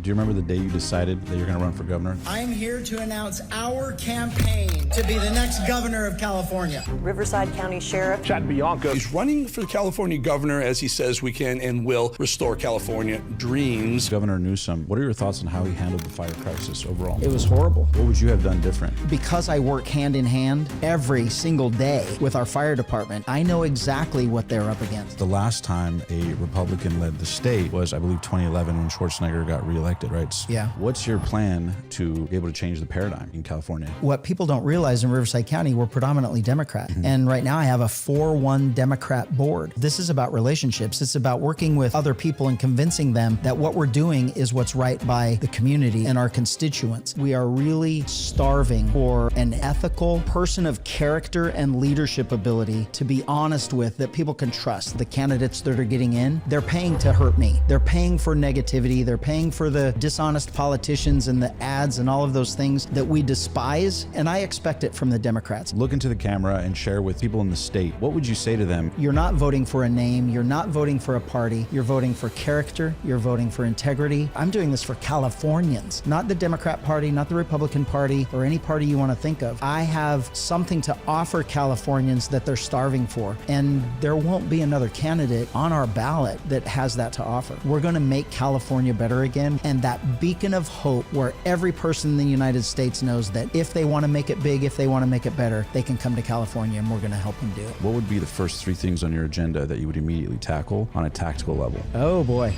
Do you remember the day you decided that you're going to run for governor? I'm here to announce our campaign to be the next governor of California. Riverside County Sheriff Chad Bianco is running for California governor as he says we can and will restore California dreams. Governor Newsom, what are your thoughts on how he handled the fire crisis overall? It was horrible. What would you have done different? Because I work hand in hand every single day with our fire department, I know exactly what they're up against. The last time a Republican led the state was, I believe, 2011 when Schwarzenegger got reelected, right? Yeah. What's your plan to be able to change the paradigm in California? What people don't realize in Riverside County, we're predominantly Democrat. And right now I have a 4-1 Democrat board. This is about relationships. It's about working with other people and convincing them that what we're doing is what's right by the community and our constituents. We are really starving for an ethical person of character and leadership ability to be honest with, that people can trust. The candidates that are getting in, they're paying to hurt me. They're paying for negativity. They're paying for the dishonest politicians and the ads and all of those things that we despise, and I expect it from the Democrats. Look into the camera and share with people in the state. What would you say to them? You're not voting for a name. You're not voting for a party. You're voting for character. You're voting for integrity. I'm doing this for Californians, not the Democrat Party, not the Republican Party, or any party you want to think of. I have something to offer Californians that they're starving for, and there won't be another candidate on our ballot that has that to offer. We're going to make California better again, and that beacon of hope where every person in the United States knows that if they want to make it big, if they want to make it better, they can come to California, and we're going to help them do it. What would be the first 3 things on your agenda that you would immediately tackle on a tactical level? Oh boy.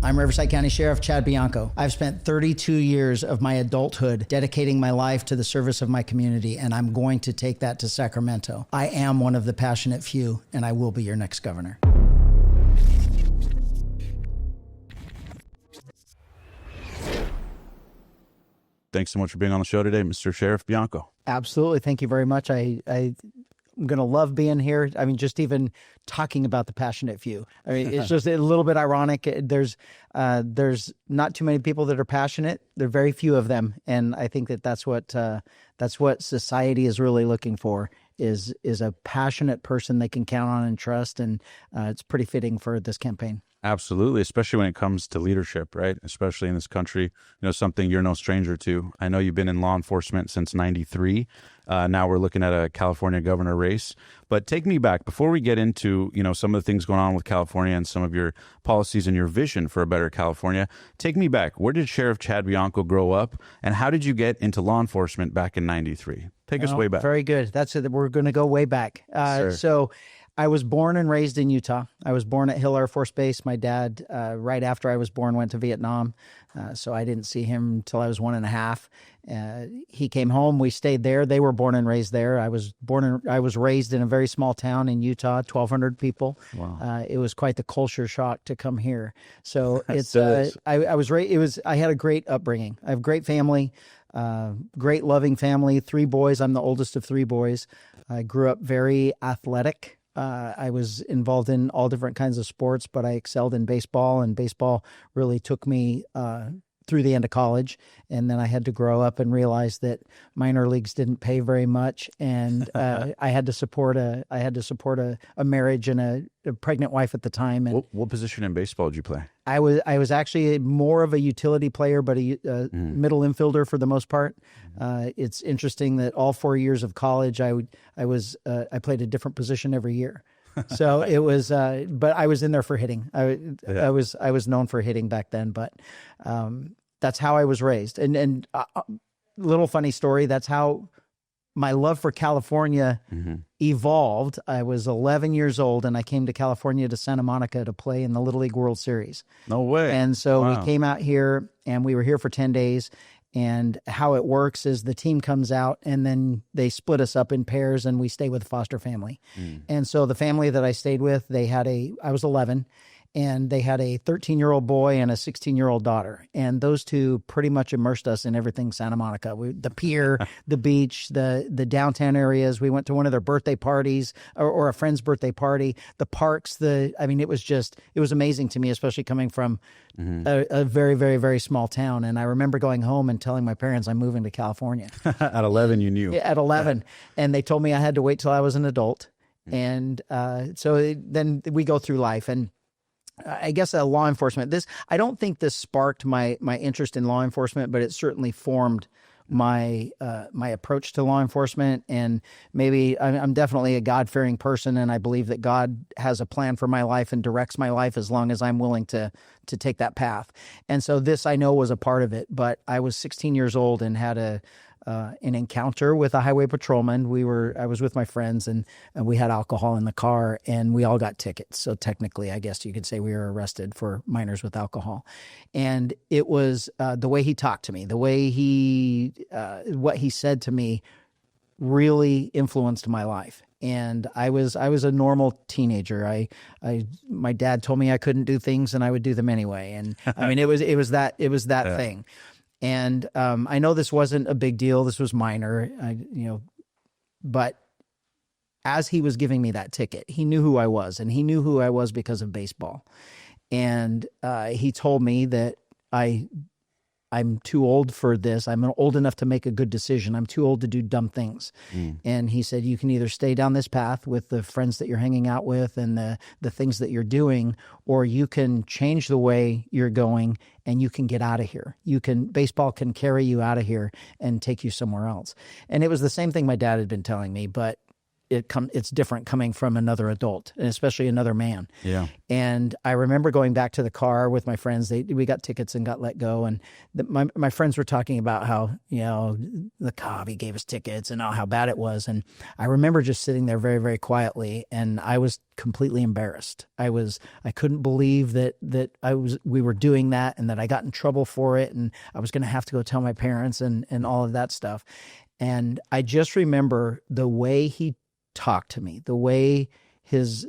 I'm Riverside County Sheriff Chad Bianco. I've spent 32 years of my adulthood dedicating my life to the service of my community, and I'm going to take that to Sacramento. I am one of the passionate few, and I will be your next governor. Thanks so much for being on the show today, Mr. Sheriff Bianco. Absolutely. Thank you very much. I'm going to love being here. I mean, just even talking about the passionate few. I mean, it's just a little bit ironic. There's not too many people that are passionate. There are very few of them. And I think that's what society is really looking for is a passionate person they can count on and trust. And it's pretty fitting for this campaign. Absolutely, especially when it comes to leadership, right? Especially in this country, something you're no stranger to. I know you've been in law enforcement since '93. Now we're looking at a California governor race. But take me back before we get into, some of the things going on with California and some of your policies and your vision for a better California. Take me back. Where did Sheriff Chad Bianco grow up, and how did you get into law enforcement back in '93? Take us way back. Very good. That's it. We're going to go way back. So I was born and raised in Utah. I was born at Hill Air Force Base. My dad, right after I was born, went to Vietnam. So I didn't see him until I was 1.5. He came home. We stayed there. They were born and raised there. I was raised in a very small town in Utah, 1,200 people. Wow. It was quite the culture shock to come here. So it's I had a great upbringing. I have a great family. Great loving family, 3 boys. I'm the oldest of 3 boys. I grew up very athletic. I was involved in all different kinds of sports, but I excelled in baseball, and baseball really took me through the end of college. And then I had to grow up and realize that minor leagues didn't pay very much, and I had to support a marriage and a pregnant wife at the time. And what position in baseball did you play? I was actually more of a utility player, but a middle infielder for the most part. It's interesting that all 4 years of college, I played a different position every year. So it was, but I was in there for hitting. I was known for hitting back then, but that's how I was raised. And little funny story. That's how my love for California evolved. I was 11 years old, and I came to California to Santa Monica to play in the Little League World Series. No way. And so we came out here, and we were here for 10 days. And how it works is the team comes out, and then they split us up in pairs, and we stay with a foster family. And so the family that I stayed with, I was 11, and they had a 13-year-old boy and a 16-year-old daughter. And those two pretty much immersed us in everything Santa Monica. The pier, the beach, the downtown areas. We went to one of their birthday parties or a friend's birthday party, the parks. it was amazing to me, especially coming from a very, very, very small town. And I remember going home and telling my parents I'm moving to California. At 11, you knew. Yeah, at 11. And they told me I had to wait till I was an adult. And so then we go through life. And I guess law enforcement. I don't think this sparked my interest in law enforcement, but it certainly formed my approach to law enforcement. And maybe I'm definitely a God-fearing person, and I believe that God has a plan for my life and directs my life as long as I'm willing to take that path. And so this, I know, was a part of it. But I was 16 years old and had an encounter with a highway patrolman. I was with my friends, and we had alcohol in the car, and we all got tickets. So technically, I guess you could say we were arrested for minors with alcohol. And it was the way he talked to me, the way what he said to me really influenced my life. And I was a normal teenager. My dad told me I couldn't do things, and I would do them anyway. And I mean, it was that thing. And I know this wasn't a big deal. This was minor, but as he was giving me that ticket, he knew who I was, and he knew who I was because of baseball. And he told me that I'm too old for this. I'm old enough to make a good decision. I'm too old to do dumb things. And he said, you can either stay down this path with the friends that you're hanging out with and the things that you're doing, or you can change the way you're going and you can get out of here. Baseball can carry you out of here and take you somewhere else. And it was the same thing my dad had been telling me, but it's different coming from another adult, and especially another man. Yeah. And I remember going back to the car with my friends. We got tickets and got let go. And my friends were talking about how, the cop, he gave us tickets and how bad it was. And I remember just sitting there very, very quietly, and I was completely embarrassed. I couldn't believe that we were doing that, and that I got in trouble for it, and I was going to have to go tell my parents and all of that stuff. And I just remember the way he talked to me, the way his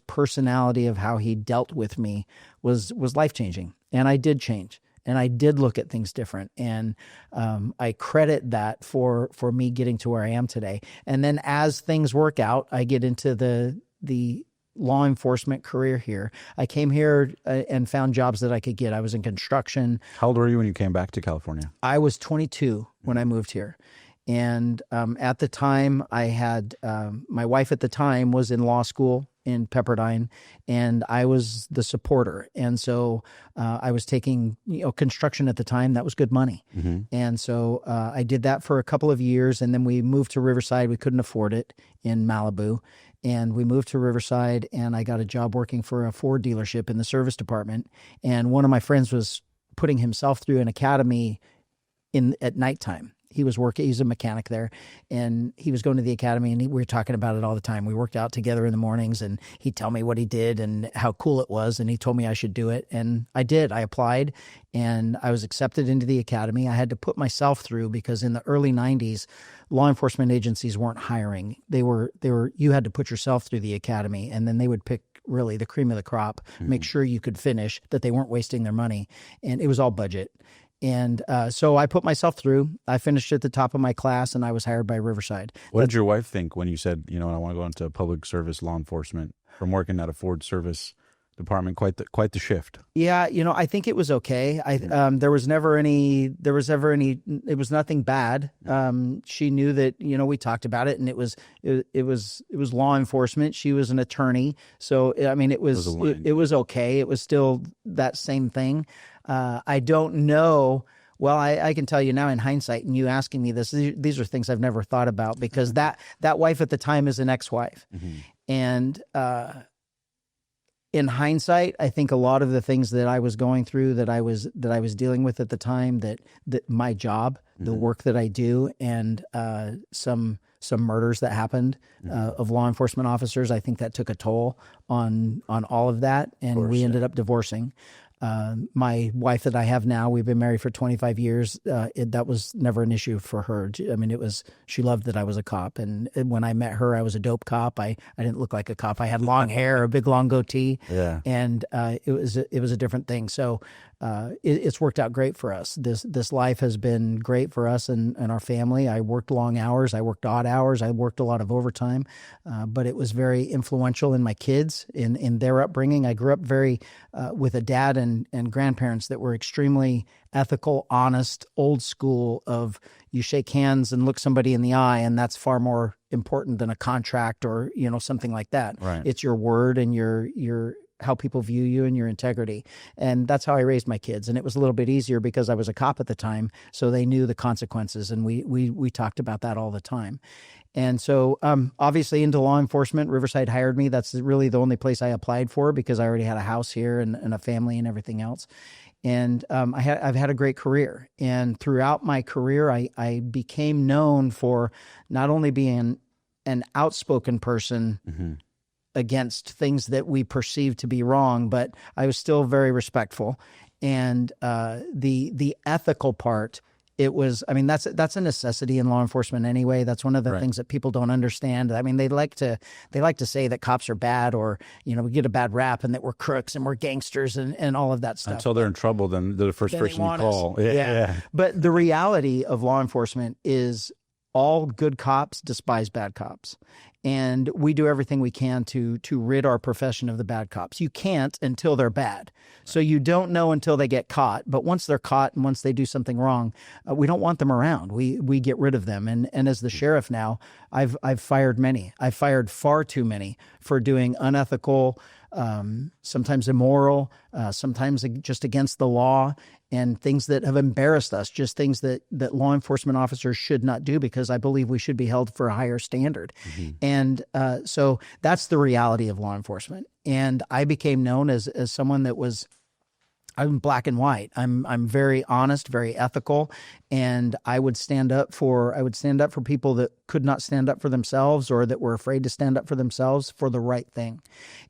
personality of how he dealt with me was life-changing. And I did change, and I did look at things different. And I credit that for me getting to where I am today. And then as things work out, I get into the law enforcement career here. I came here and found jobs that I could get. I was in construction. How old were you when you came back to California? I was 22 when I moved here. And at the time, I had my wife at the time was in law school in Pepperdine, and I was the supporter. And so I was taking construction at the time. That was good money. Mm-hmm. And so I did that for a couple of years, and then we moved to Riverside. We couldn't afford it in Malibu. And we moved to Riverside, and I got a job working for a Ford dealership in the service department. And one of my friends was putting himself through an academy at nighttime. He was working, he's a mechanic there, and he was going to the academy, and we were talking about it all the time. We worked out together in the mornings, and he'd tell me what he did and how cool it was, and he told me I should do it, and I did. I applied, and I was accepted into the academy. I had to put myself through because in the early 90s, law enforcement agencies weren't hiring. You had to put yourself through the academy, and then they would pick really the cream of the crop, make sure you could finish, that they weren't wasting their money, and it was all budget. And so I put myself through. I finished at the top of my class, and I was hired by Riverside. What did your wife think when you said, I want to go into public service law enforcement from working at a Ford service department? Quite the shift. Yeah, I think it was okay. There was nothing bad. She knew that, we talked about it, and it was law enforcement. She was an attorney. So, it was okay. It was still that same thing. I don't know. Well, I can tell you now in hindsight, and you asking me this, these are things I've never thought about, because that wife at the time is an ex-wife. Mm-hmm. And in hindsight, I think a lot of the things that I was going through, that I was dealing with at the time, that my job, the work that I do, and some murders that happened of law enforcement officers, I think that took a toll on all of that, and we ended up divorcing. My wife that I have now, we've been married for 25 years. That was never an issue for her. She loved that I was a cop. And when I met her, I was a dope cop. I didn't look like a cop. I had long hair, a big long goatee. Yeah. And it was a different thing. So it's worked out great for us. This life has been great for us and our family. I worked long hours. I worked odd hours. I worked a lot of overtime. But it was very influential in my kids, in their upbringing. I grew up with a dad and grandparents that were extremely ethical, honest, old school of you shake hands and look somebody in the eye, and that's far more important than a contract or, something like that. Right. It's your word and your how people view you and your integrity. And that's how I raised my kids. And it was a little bit easier because I was a cop at the time, so they knew the consequences, and we talked about that all the time. And so obviously into law enforcement, Riverside hired me. That's really the only place I applied for because I already had a house here and a family and everything else. And I've had a great career. And throughout my career, I became known for not only being an outspoken person against things that we perceived to be wrong, but I was still very respectful. And the ethical part, it was, I mean, that's a necessity in law enforcement anyway. That's one of the things that people don't understand. I mean, they like to say that cops are bad, or, you know, we get a bad rap and that we're crooks and we're gangsters and all of that stuff. Until they're in trouble, then they're the first person you call. Yeah. But the reality of law enforcement is all good cops despise bad cops. And we do everything we can to rid our profession of the bad cops. You can't until they're bad. So you don't know until they get caught. But once they're caught and once they do something wrong, we don't want them around. We get rid of them. And as the sheriff now, I've fired many. I've fired far too many for doing unethical, sometimes immoral, sometimes just against the law, and things that have embarrassed us, just things that law enforcement officers should not do, because I believe we should be held for a higher standard. And so that's the reality of law enforcement. And I became known as someone that was, I'm black and white. I'm very honest, very ethical, and I would stand up for people that could not stand up for themselves, or that were afraid to stand up for themselves for the right thing.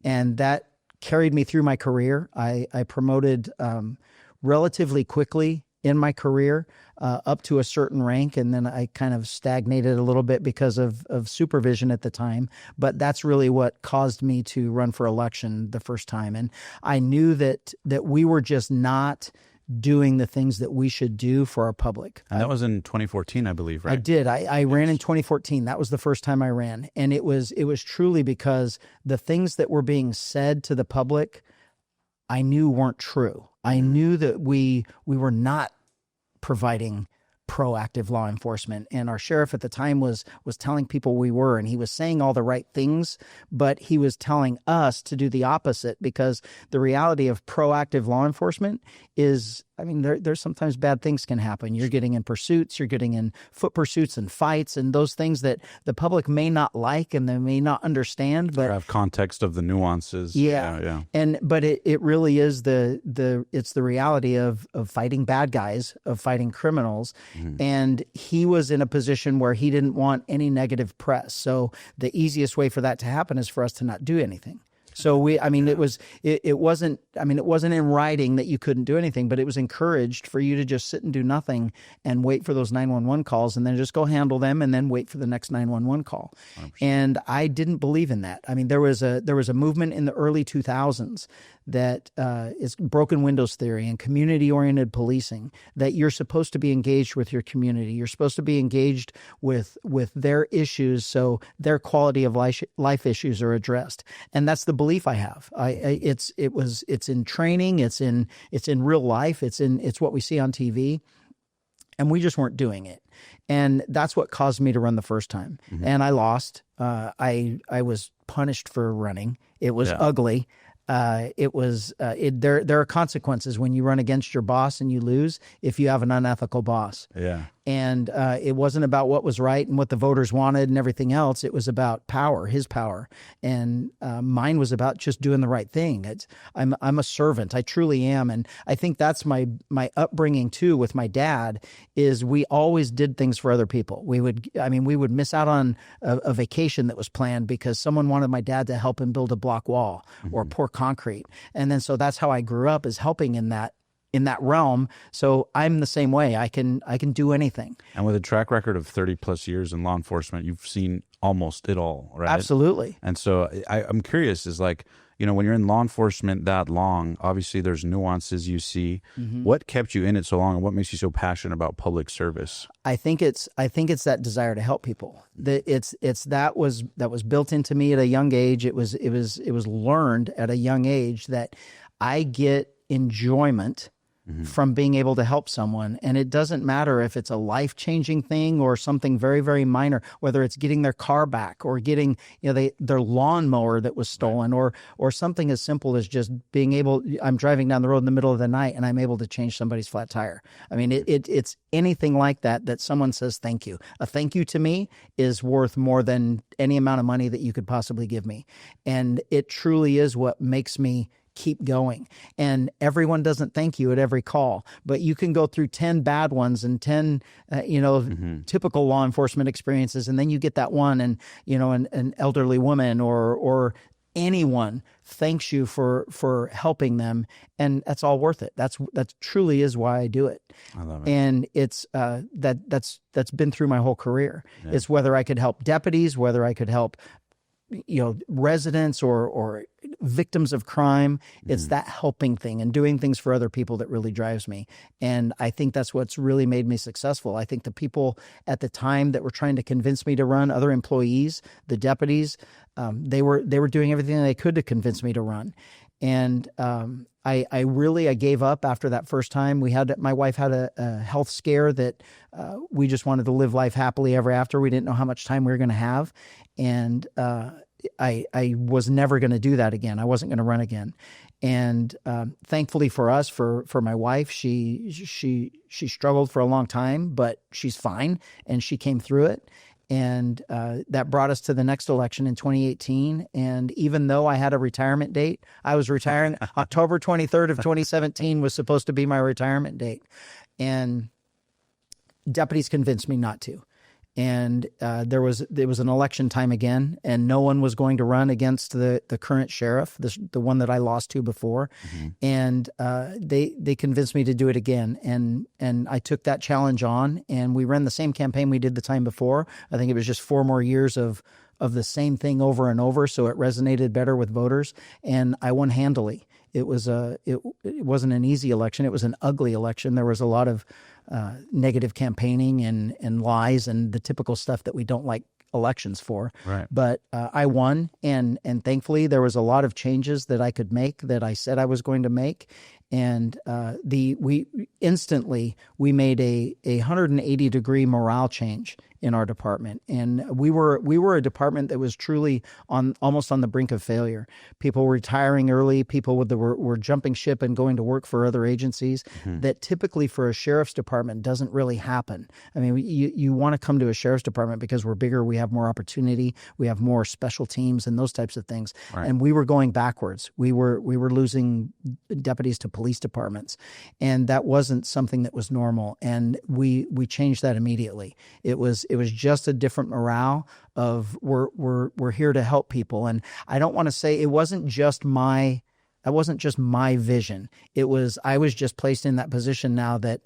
And that carried me through my career. I promoted relatively quickly in my career up to a certain rank, and then I kind of stagnated a little bit because of supervision at the time. But that's really what caused me to run for election the first time. And I knew that we were just not doing the things that we should do for our public. And that was in 2014, I believe, right? I did. I ran in 2014. That was the first time I ran. And it was truly because the things that were being said to the public, I knew weren't true. I knew that we were not providing proactive law enforcement. And our sheriff at the time was telling people we were, and he was saying all the right things, but he was telling us to do the opposite, because the reality of proactive law enforcement is, I mean, there's sometimes bad things can happen. You're getting in pursuits, you're getting in foot pursuits and fights, and those things that the public may not like and they may not understand, but or have context of the nuances. Yeah. But it really is it's the reality of fighting bad guys, of fighting criminals. And he was in a position where he didn't want any negative press. So the easiest way for that to happen is for us to not do anything. So it wasn't in writing that you couldn't do anything, but it was encouraged for you to just sit and do nothing and wait for those 911 calls, and then just go handle them and then wait for the next 911 call. 100%. And I didn't believe in that. I mean, there was a movement in the early 2000s that is broken windows theory and community-oriented policing, that you're supposed to be engaged with your community. You're supposed to be engaged with their issues, so their quality of life issues are addressed. And that's the belief I have. It's in training. It's in real life. It's what we see on TV. And we just weren't doing it. And that's what caused me to run the first time. And I lost. I was punished for running. It was ugly. There are consequences when you run against your boss and you lose if you have an unethical boss. Yeah. And it wasn't about what was right and what the voters wanted and everything else. It was about power, his power. And mine was about just doing the right thing. I'm a servant. I truly am. And I think that's my upbringing too with my dad, is we always did things for other people. We would miss out on a vacation that was planned because someone wanted my dad to help him build a block wall or pour concrete. And then so that's how I grew up, is helping in that realm. So I'm the same way. I can do anything. And with a track record of 30 plus years in law enforcement, you've seen almost it all, right? Absolutely. And so I'm curious, is like, you know, when you're in law enforcement that long, obviously there's nuances you see. What kept you in it so long, and what makes you so passionate about public service? I think it's that desire to help people. That was built into me at a young age. It was learned at a young age that I get enjoyment from being able to help someone. And it doesn't matter if it's a life-changing thing or something very, very minor, whether it's getting their car back or getting, their lawnmower that was stolen, or something as simple as just being able, I'm driving down the road in the middle of the night and I'm able to change somebody's flat tire. I mean, it's anything like that someone says thank you. A thank you to me is worth more than any amount of money that you could possibly give me. And it truly is what makes me keep going. And everyone doesn't thank you at every call, but you can go through 10 bad ones and 10, typical law enforcement experiences. And then you get that one, and, an elderly woman or anyone thanks you for helping them. And that's all worth it. That truly is why I do it. I love it. And it's, that's been through my whole career. Yeah. It's whether I could help deputies, whether I could help residents or victims of crime. It's that helping thing and doing things for other people that really drives me. And I think that's what's really made me successful. I think the people at the time that were trying to convince me to run, other employees, the deputies, they were doing everything they could to convince me to run. And I gave up after that first time. My wife had a health scare that we just wanted to live life happily ever after. We didn't know how much time we were going to have. And I was never going to do that again. I wasn't going to run again. And thankfully for us, for my wife, she struggled for a long time, but she's fine, and she came through it. And that brought us to the next election in 2018. And even though I had a retirement date, I was retiring. October 23rd of 2017 was supposed to be my retirement date. And deputies convinced me not to. And there was an election time again, and no one was going to run against the current sheriff, the one that I lost to before. Mm-hmm. And they convinced me to do it again. And I took that challenge on, and we ran the same campaign we did the time before. I think it was just 4 more years of the same thing over and over, so it resonated better with voters. And I won handily. It wasn't an easy election. It was an ugly election. There was a lot of negative campaigning and lies and the typical stuff that we don't like elections for. Right. But I won, and thankfully there was a lot of changes that I could make that I said I was going to make. And we instantly made a 180-degree morale change in our department, and we were a department that was truly almost on the brink of failure. People were retiring early. People were jumping ship and going to work for other agencies. Mm-hmm. That typically for a sheriff's department doesn't really happen. I mean, you want to come to a sheriff's department because we're bigger, we have more opportunity, we have more special teams and those types of things. Right. And we were going backwards. We were losing deputies to police departments, and that wasn't something that was normal. And we changed that immediately. It was just a different morale of we're here to help people. And I don't want to say it wasn't just my vision. I was just placed in that position now that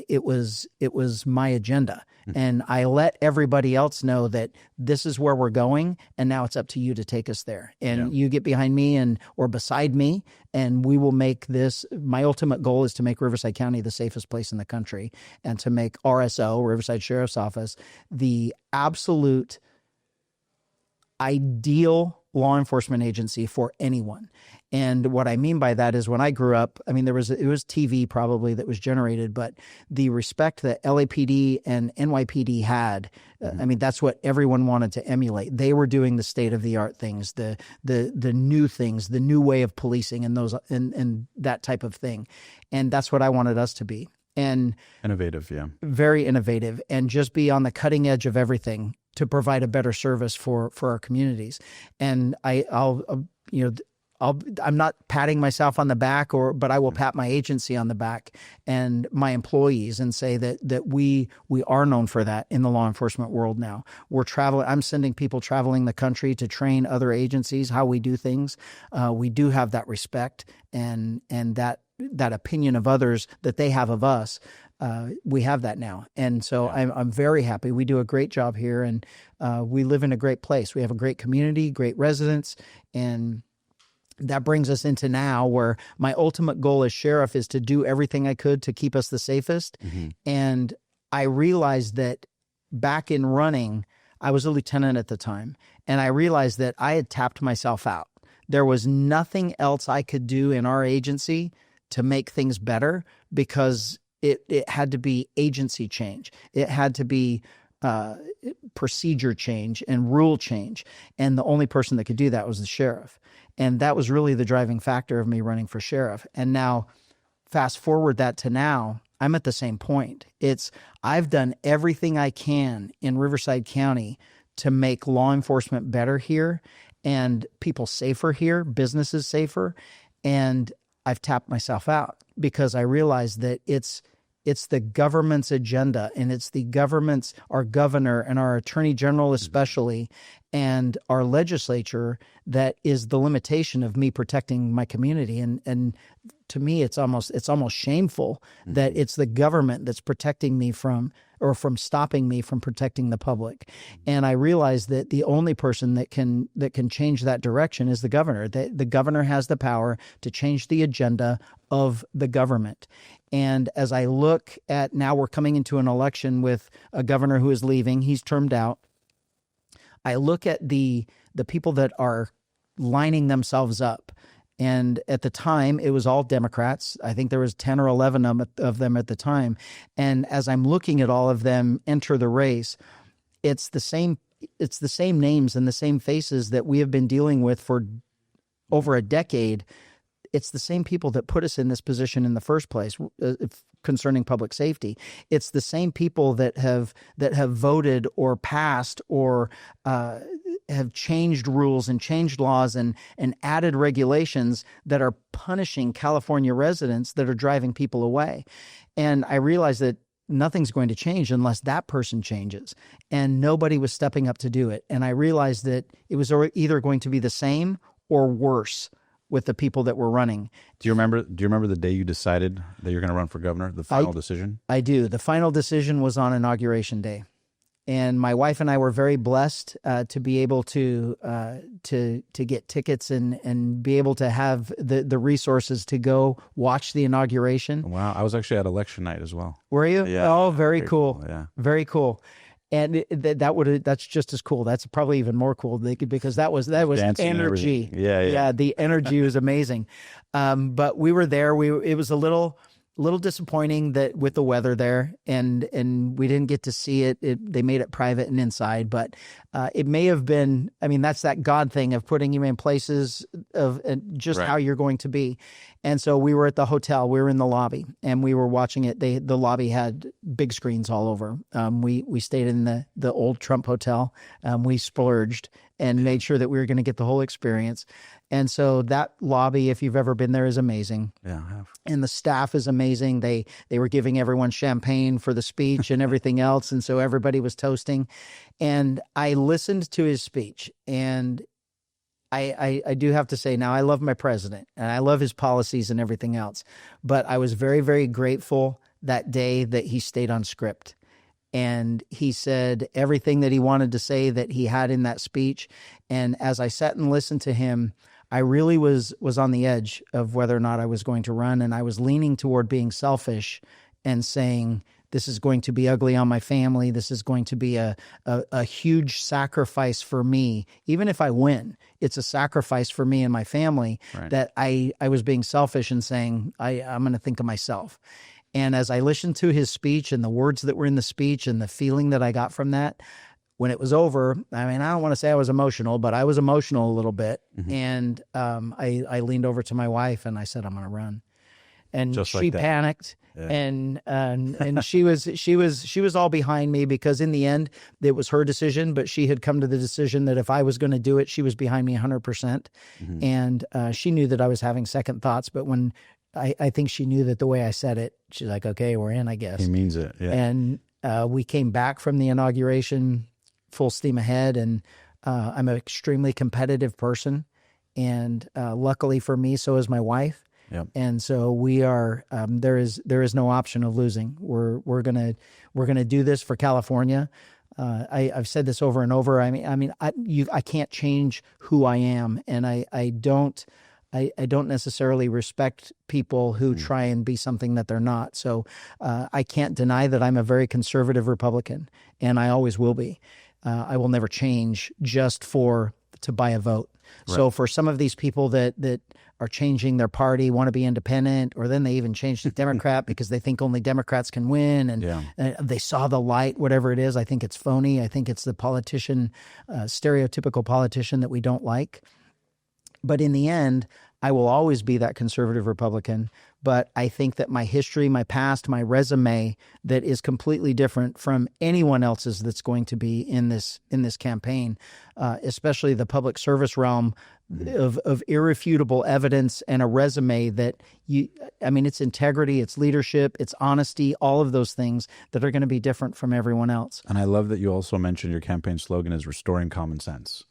it was my agenda. And I let everybody else know that this is where we're going, and now it's up to you to take us there. And you get behind me or beside me, and we will make this. My ultimate goal is to make Riverside County the safest place in the country, and to make RSO, Riverside Sheriff's Office, the absolute ideal law enforcement agency for anyone. And what I mean by that is, when I grew up, I mean, it was TV probably that was generated, but the respect that LAPD and NYPD had, I mean, that's what everyone wanted to emulate. They were doing the state-of-the-art things, the new things, the new way of policing, and those and that type of thing. And that's what I wanted us to be. And innovative, yeah. Very innovative, and just be on the cutting edge of everything to provide a better service for our communities. And I'm not patting myself on the back, but I will pat my agency on the back and my employees and say that we are known for that in the law enforcement world now. I'm sending people traveling the country to train other agencies how we do things. We do have that respect and that opinion of others that they have of us. We have that now. And so I'm very happy. We do a great job here, and we live in a great place. We have a great community, great residents, and that brings us into now where my ultimate goal as sheriff is to do everything I could to keep us the safest. Mm-hmm. And I realized that back in running, I was a lieutenant at the time, and I realized that I had tapped myself out. There was nothing else I could do in our agency to make things better because it had to be agency change. It had to be procedure change and rule change. And the only person that could do that was the sheriff. And that was really the driving factor of me running for sheriff. And now, fast forward that to now, I'm at the same point. I've done everything I can in Riverside County to make law enforcement better here and people safer here, businesses safer. And I've tapped myself out because I realized that it's the government's agenda, and it's our governor and our attorney general especially, and our legislature that is the limitation of me protecting my community. And to me, it's almost shameful that it's the government that's protecting me from stopping me from protecting the public. And I realized that the only person that can change that direction is the governor. The governor has the power to change the agenda of the government. And as I look at now, we're coming into an election with a governor who is leaving. He's termed out. I look at the people that are lining themselves up. And at the time, it was all Democrats. I think there was 10 or 11 of them at the time. And as I'm looking at all of them enter the race, it's the same names and the same faces that we have been dealing with for over a decade. It's the same people that put us in this position in the first place concerning public safety. It's the same people that have voted or passed or have changed rules and changed laws and added regulations that are punishing California residents that are driving people away. And I realized that nothing's going to change unless that person changes. And nobody was stepping up to do it. And I realized that it was either going to be the same or worse with the people that were running. Do you remember the day you decided that you're going to run for governor, the final decision? I do. The final decision was on Inauguration Day. And my wife and I were very blessed to be able to get tickets and be able to have the resources to go watch the inauguration. Wow. I was actually at election night as well. Were you? Yeah. Oh, very cool. Yeah. Very cool. And that's just as cool. That's probably even more cool because that was Dancing energy. Yeah. The energy was amazing. But we were there. It was a little disappointing that with the weather there, and we didn't get to see it. They made it private and inside, but it may have been. I mean, that's that God thing of putting you in places of just how you're going to be. And so we were at the hotel. We were in the lobby, and we were watching it. The lobby had big screens all over. We stayed in the old Trump hotel. We splurged and made sure that we were going to get the whole experience. And so that lobby, if you've ever been there, is amazing. Yeah, I have. And the staff is amazing. They were giving everyone champagne for the speech and everything else. And so everybody was toasting. And I listened to his speech. And I do have to say now, I love my president and I love his policies and everything else. But I was very, very grateful that day that he stayed on script. And he said everything that he wanted to say that he had in that speech. And as I sat and listened to him, I really was on the edge of whether or not I was going to run. And I was leaning toward being selfish and saying, this is going to be ugly on my family. This is going to be a huge sacrifice for me. Even if I win, it's a sacrifice for me and my family. Right. That I was being selfish and saying, I'm going to think of myself. And as I listened to his speech and the words that were in the speech and the feeling that I got from that, when it was over, I mean, I don't want to say I was emotional, but I was emotional a little bit. Mm-hmm. And I leaned over to my wife and I said, I'm going to run. And just she like that. panicked. Yeah. And she was all behind me because in the end, it was her decision, but she had come to the decision that if I was going to do it, she was behind me 100%. Mm-hmm. And she knew that I was having second thoughts, but when I think she knew that the way I said it, she's like, okay, we're in, I guess. He means it. Yeah. And we came back from the inauguration full steam ahead. And I'm an extremely competitive person. And luckily for me, so is my wife. Yep. And so we are. There is no option of losing. We're gonna do this for California. I've said this over and over. I can't change who I am, and I don't necessarily respect people who try and be something that they're not. So I can't deny that I'm a very conservative Republican, and I always will be. I will never change just to buy a vote. Right. So for some of these people that are changing their party, want to be independent, or then they even change to Democrat because they think only Democrats can win, and they saw the light, whatever it is. I think it's phony. I think it's the politician, stereotypical politician that we don't like. But in the end, I will always be that conservative Republican. But I think that my history, my past, my resume that is completely different from anyone else's that's going to be in this campaign, especially the public service realm of irrefutable evidence and a resume that it's integrity, it's leadership, it's honesty, all of those things that are going to be different from everyone else. And I love that you also mentioned your campaign slogan is restoring common sense.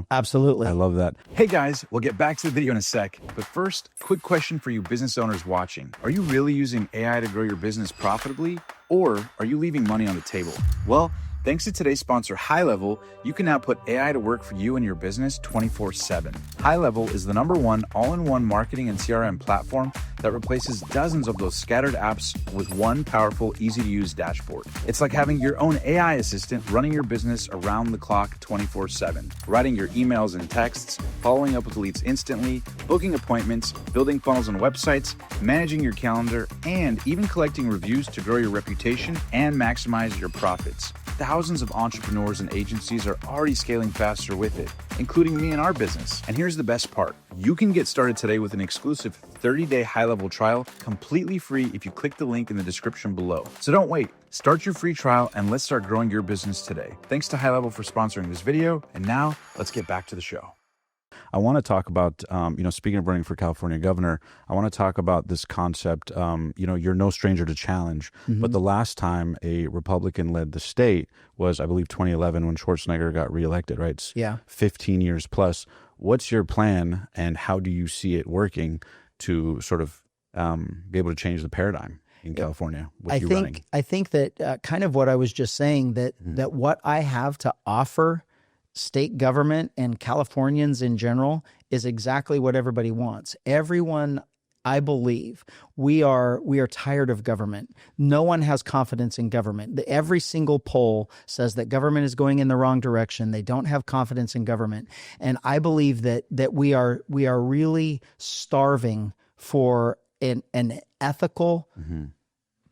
Absolutely. I love that. Hey guys, we'll get back to the video in a sec. But first, quick question for you business owners watching. Are you really using AI to grow your business profitably? Or are you leaving money on the table? Well, thanks to today's sponsor, High Level, you can now put AI to work for you and your business 24/7. High Level is the #1 all-in-one marketing and CRM platform that replaces dozens of those scattered apps with one powerful, easy-to-use dashboard. It's like having your own AI assistant running your business around the clock 24/7, writing your emails and texts, following up with leads instantly, booking appointments, building funnels on websites, managing your calendar, and even collecting reviews to grow your reputation and maximize your profits. Thousands of entrepreneurs and agencies are already scaling faster with it, including me and our business. And here's the best part. You can get started today with an exclusive 30-day high-level trial completely free if you click the link in the description below. So don't wait. Start your free trial and let's start growing your business today. Thanks to High Level for sponsoring this video. And now let's get back to the show. I want to talk about, speaking of running for California governor, I want to talk about this concept, you're no stranger to challenge. But the last time a Republican led the state was, I believe, 2011 when Schwarzenegger got reelected, right? It's 15 years plus. What's your plan and how do you see it working to sort of be able to change the paradigm in California with you running? I think that kind of what I was just saying, that what I have to offer state government and Californians in general is exactly what everybody wants. Everyone, I believe, we are tired of government. No one has confidence in government. Every single poll says that government is going in the wrong direction. They don't have confidence in government. And I believe that we are really starving for an ethical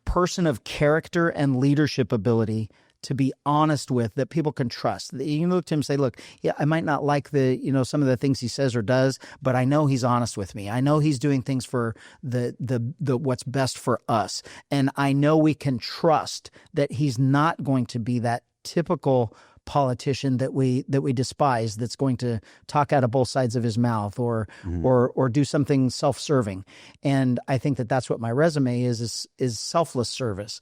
person of character and leadership ability to be honest with, that people can trust. You can look to him and say, look, I might not like some of the things he says or does, but I know he's honest with me. I know he's doing things for the what's best for us. And I know we can trust that he's not going to be that typical politician that we despise, that's going to talk out of both sides of his mouth or do something self-serving. And I think that that's what my resume is selfless service.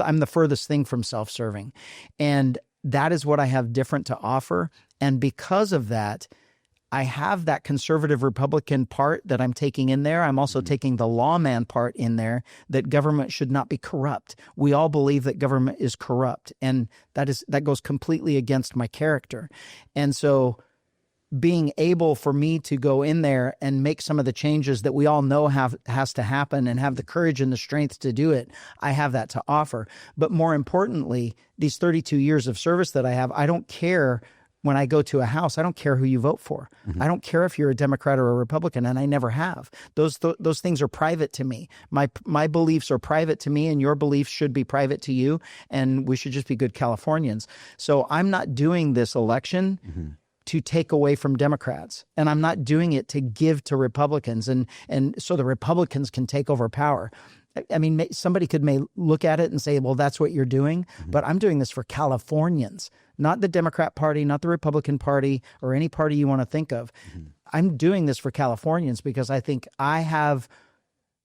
I'm the furthest thing from self-serving. And that is what I have different to offer. And because of that, I have that conservative Republican part that I'm taking in there. I'm also taking the lawman part in there, that government should not be corrupt. We all believe that government is corrupt, and that goes completely against my character. And so being able for me to go in there and make some of the changes that we all know has to happen and have the courage and the strength to do it, I have that to offer. But more importantly, these 32 years of service that I have, I don't care. When I go to a house, I don't care who you vote for. I don't care if you're a Democrat or a Republican, and I never have. Those things are private to me. My beliefs are private to me, and your beliefs should be private to you, and we should just be good Californians. So I'm not doing this election to take away from Democrats, and I'm not doing it to give to Republicans, and so the Republicans can take over power. I mean, somebody may look at it and say, well, that's what you're doing. But I'm doing this for Californians, not the Democrat Party, not the Republican Party, or any party you want to think of. I'm doing this for Californians because I think I have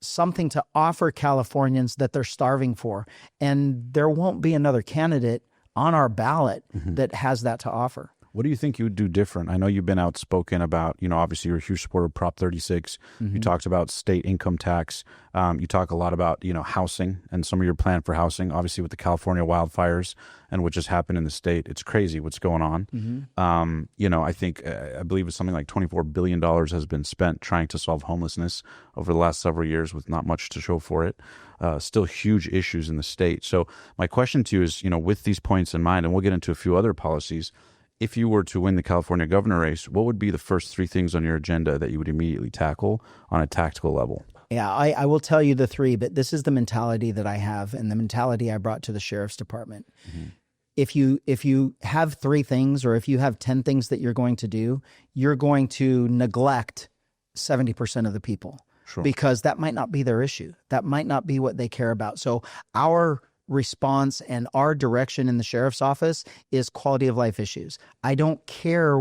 something to offer Californians that they're starving for. And there won't be another candidate on our ballot that has that to offer. What do you think you would do different? I know you've been outspoken about, obviously you're a huge supporter of Prop 36. You talked about state income tax. You talk a lot about, housing and some of your plan for housing, obviously with the California wildfires and what just happened in the state. It's crazy what's going on. I think, I believe it's something like $24 billion has been spent trying to solve homelessness over the last several years with not much to show for it. Still huge issues in the state. So my question to you is, with these points in mind, and we'll get into a few other policies, if you were to win the California governor race, what would be the first 3 things on your agenda that you would immediately tackle on a tactical level? Yeah, I will tell you the 3, but this is the mentality that I have and the mentality I brought to the sheriff's department. Mm-hmm. If you have 3 things, or if you have 10 things that you're going to do, you're going to neglect 70% of the people. Sure. Because that might not be their issue. That might not be what they care about. So our response and our direction in the sheriff's office is quality of life issues. I don't care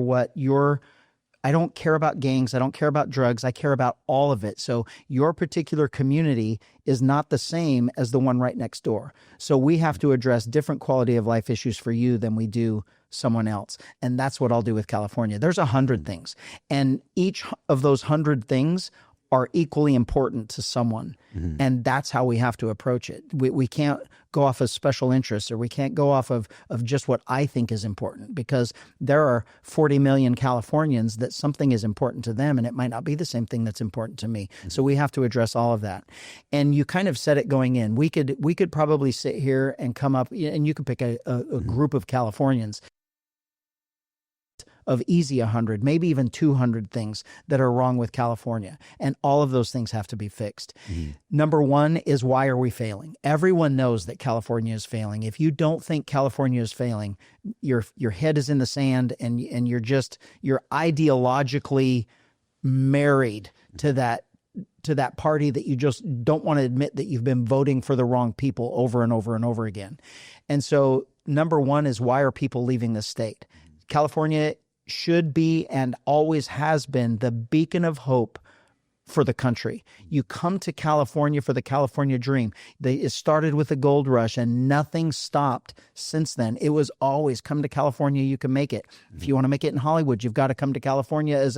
I don't care about gangs. I don't care about drugs. I care about all of it. So your particular community is not the same as the one right next door. So we have to address different quality of life issues for you than we do someone else. And that's what I'll do with California. There's 100 things. And each of those 100 things are equally important to someone. Mm-hmm. And that's how we have to approach it. We can't go off of special interests, or we can't go off of just what I think is important, because there are 40 million Californians that something is important to them, and it might not be the same thing that's important to me. Mm-hmm. So we have to address all of that. And you kind of said it going in. We could probably sit here and come up, and you could pick a group of Californians of easy 100, maybe even 200 things that are wrong with California. And all of those things have to be fixed. Mm-hmm. Number 1 is, why are we failing? Everyone knows that California is failing. If you don't think California is failing, your head is in the sand, and you're ideologically married to that party that you just don't want to admit that you've been voting for the wrong people over and over and over again. And so number 1 is, why are people leaving the state? California should be and always has been the beacon of hope for the country. You come to California for the California dream. It started with the gold rush, and nothing stopped since then. It was always, come to California, you can make it. If you want to make it in Hollywood, you've got to come to California as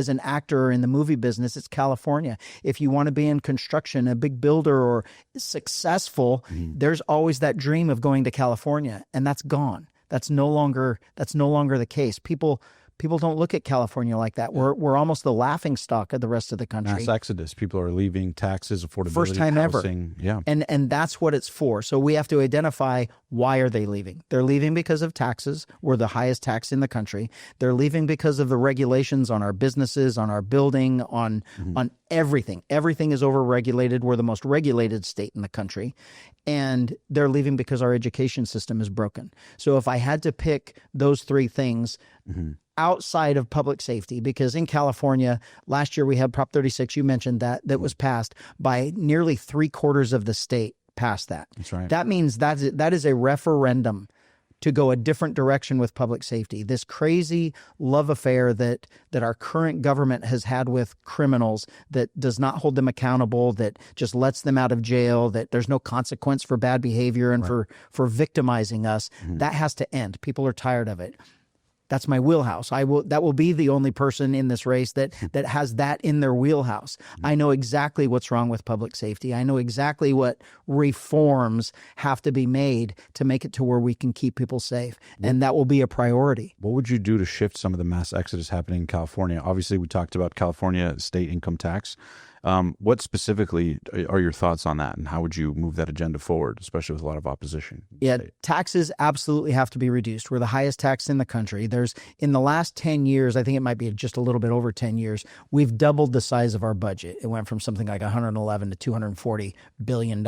an actor or in the movie business. It's California. If you want to be in construction, a big builder or successful, there's always that dream of going to California, and that's gone. That's no longer the case. People don't look at California like that. We're almost the laughing stock of the rest of the country. Mass exodus. People are leaving, taxes, affordability, first time housing. Ever. Yeah. And that's what it's for. So we have to identify, why are they leaving? They're leaving because of taxes. We're the highest tax in the country. They're leaving because of the regulations on our businesses, on our building, on everything. Everything is overregulated. We're the most regulated state in the country. And they're leaving because our education system is broken. So if I had to pick those 3 things, outside of public safety, because in California, last year we had Prop 36, you mentioned that was passed by nearly 3/4 of the state passed that. That's right. That means that is a referendum to go a different direction with public safety. This crazy love affair that our current government has had with criminals, that does not hold them accountable, that just lets them out of jail, that there's no consequence for bad behavior and for victimizing us, that has to end. People are tired of it. That's my wheelhouse. That will be the only person in this race that has that in their wheelhouse. I know exactly what's wrong with public safety. I know exactly what reforms have to be made to make it to where we can keep people safe. And that will be a priority. What would you do to shift some of the mass exodus happening in California? Obviously, we talked about California state income tax. What specifically are your thoughts on that, and how would you move that agenda forward, especially with a lot of opposition? Yeah, taxes absolutely have to be reduced. We're the highest tax in the country. In the last 10 years, I think it might be just a little bit over 10 years, we've doubled the size of our budget. It went from something like 111 to $240 billion.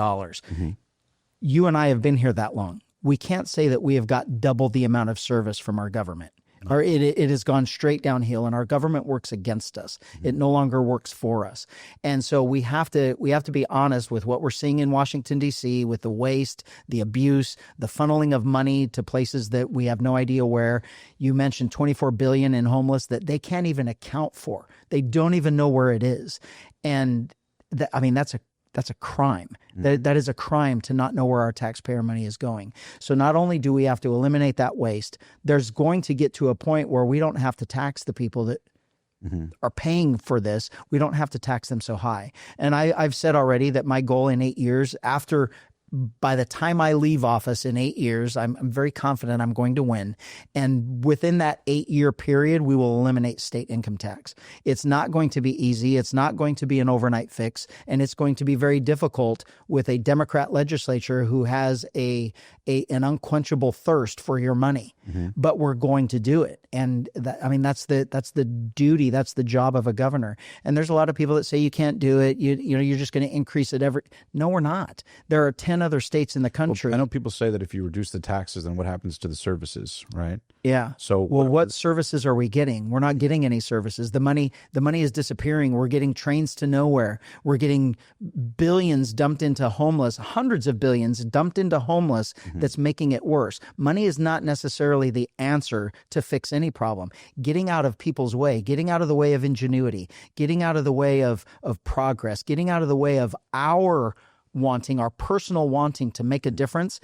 You and I have been here that long. We can't say that we have got double the amount of service from our government. Or it has gone straight downhill, and our government works against us. It no longer works for us. And so we have to be honest with what we're seeing in Washington, D.C., with the waste, the abuse, the funneling of money to places that we have no idea where. You mentioned $24 billion in homeless that they can't even account for. They don't even know where it is. And that's a crime. That is a crime to not know where our taxpayer money is going. So not only do we have to eliminate that waste, there's going to get to a point where we don't have to tax the people that are paying for this. We don't have to tax them so high. And I've said already that my goal in 8 years, by the time I leave office in 8 years, I'm very confident I'm going to win. And within that 8-year period, we will eliminate state income tax. It's not going to be easy. It's not going to be an overnight fix. And it's going to be very difficult with a Democrat legislature who has an unquenchable thirst for your money. but we're going to do it. And that's the duty, that's the job of a governor. And there's a lot of people that say you can't do it. You're just going to increase it No, we're not. There are 10 other states in the country. Well, I know people say that if you reduce the taxes, then what happens to the services, right? Yeah. So what services are we getting? We're not getting any services. The money is disappearing. We're getting trains to nowhere. We're getting billions dumped into homeless, hundreds of billions dumped into homeless. That's making it worse. Money is not necessarily the answer to fix any problem. Getting out of people's way, getting out of the way of ingenuity, getting out of the way of progress, getting out of the way of our personal wanting to make a difference.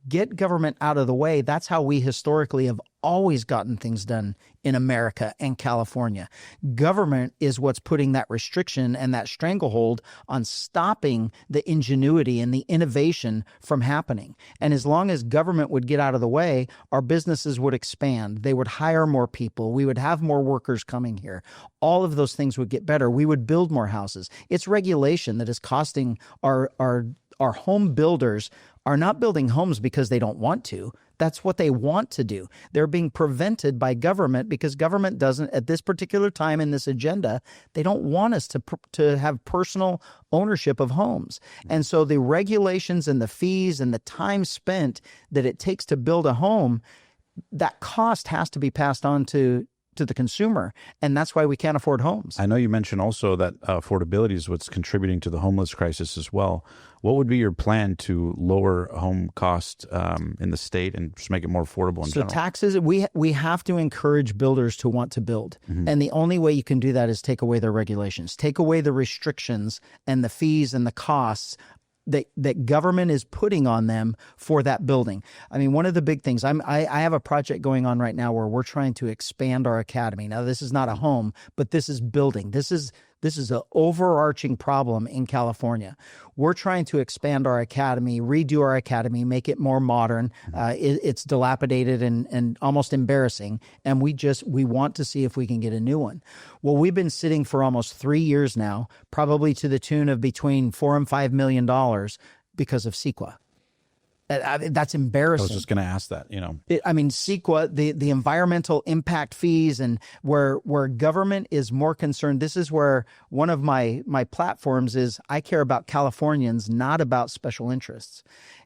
Get government out of the way. That's how we historically have always gotten things done in America and California. Government is what's putting that restriction and that stranglehold on stopping the ingenuity and the innovation from happening. And as long as government would get out of the way, our businesses would expand. They would hire more people. We would have more workers coming here. All of those things would get better. We would build more houses. It's regulation that is costing our home builders are not building homes because they don't want to. That's what they want to do. They're being prevented by government because government doesn't, at this particular time in this agenda, they don't want us to have personal ownership of homes. And so the regulations and the fees and the time spent that it takes to build a home, that cost has to be passed on to the consumer, and that's why we can't afford homes. I know you mentioned also that affordability is what's contributing to the homeless crisis as well. What would be your plan to lower home cost in the state and just make it more affordable in general? So taxes, we have to encourage builders to want to build. And the only way you can do that is take away their regulations, take away the restrictions and the fees and the costs that government is putting on them for that building. I mean, one of the big things, I have a project going on right now where we're trying to expand our academy. Now, this is not a home, but this is building. This is an overarching problem in California. We're trying to expand our academy, redo our academy, make it more modern. It's dilapidated and almost embarrassing. And we want to see if we can get a new one. Well, we've been sitting for almost 3 years now, probably to the tune of between $4 and $5 million because of CEQA. That's embarrassing. I was just going to ask that, CEQA, the environmental impact fees, and where government is more concerned. This is where one of my platforms is I care about Californians, not about special interests.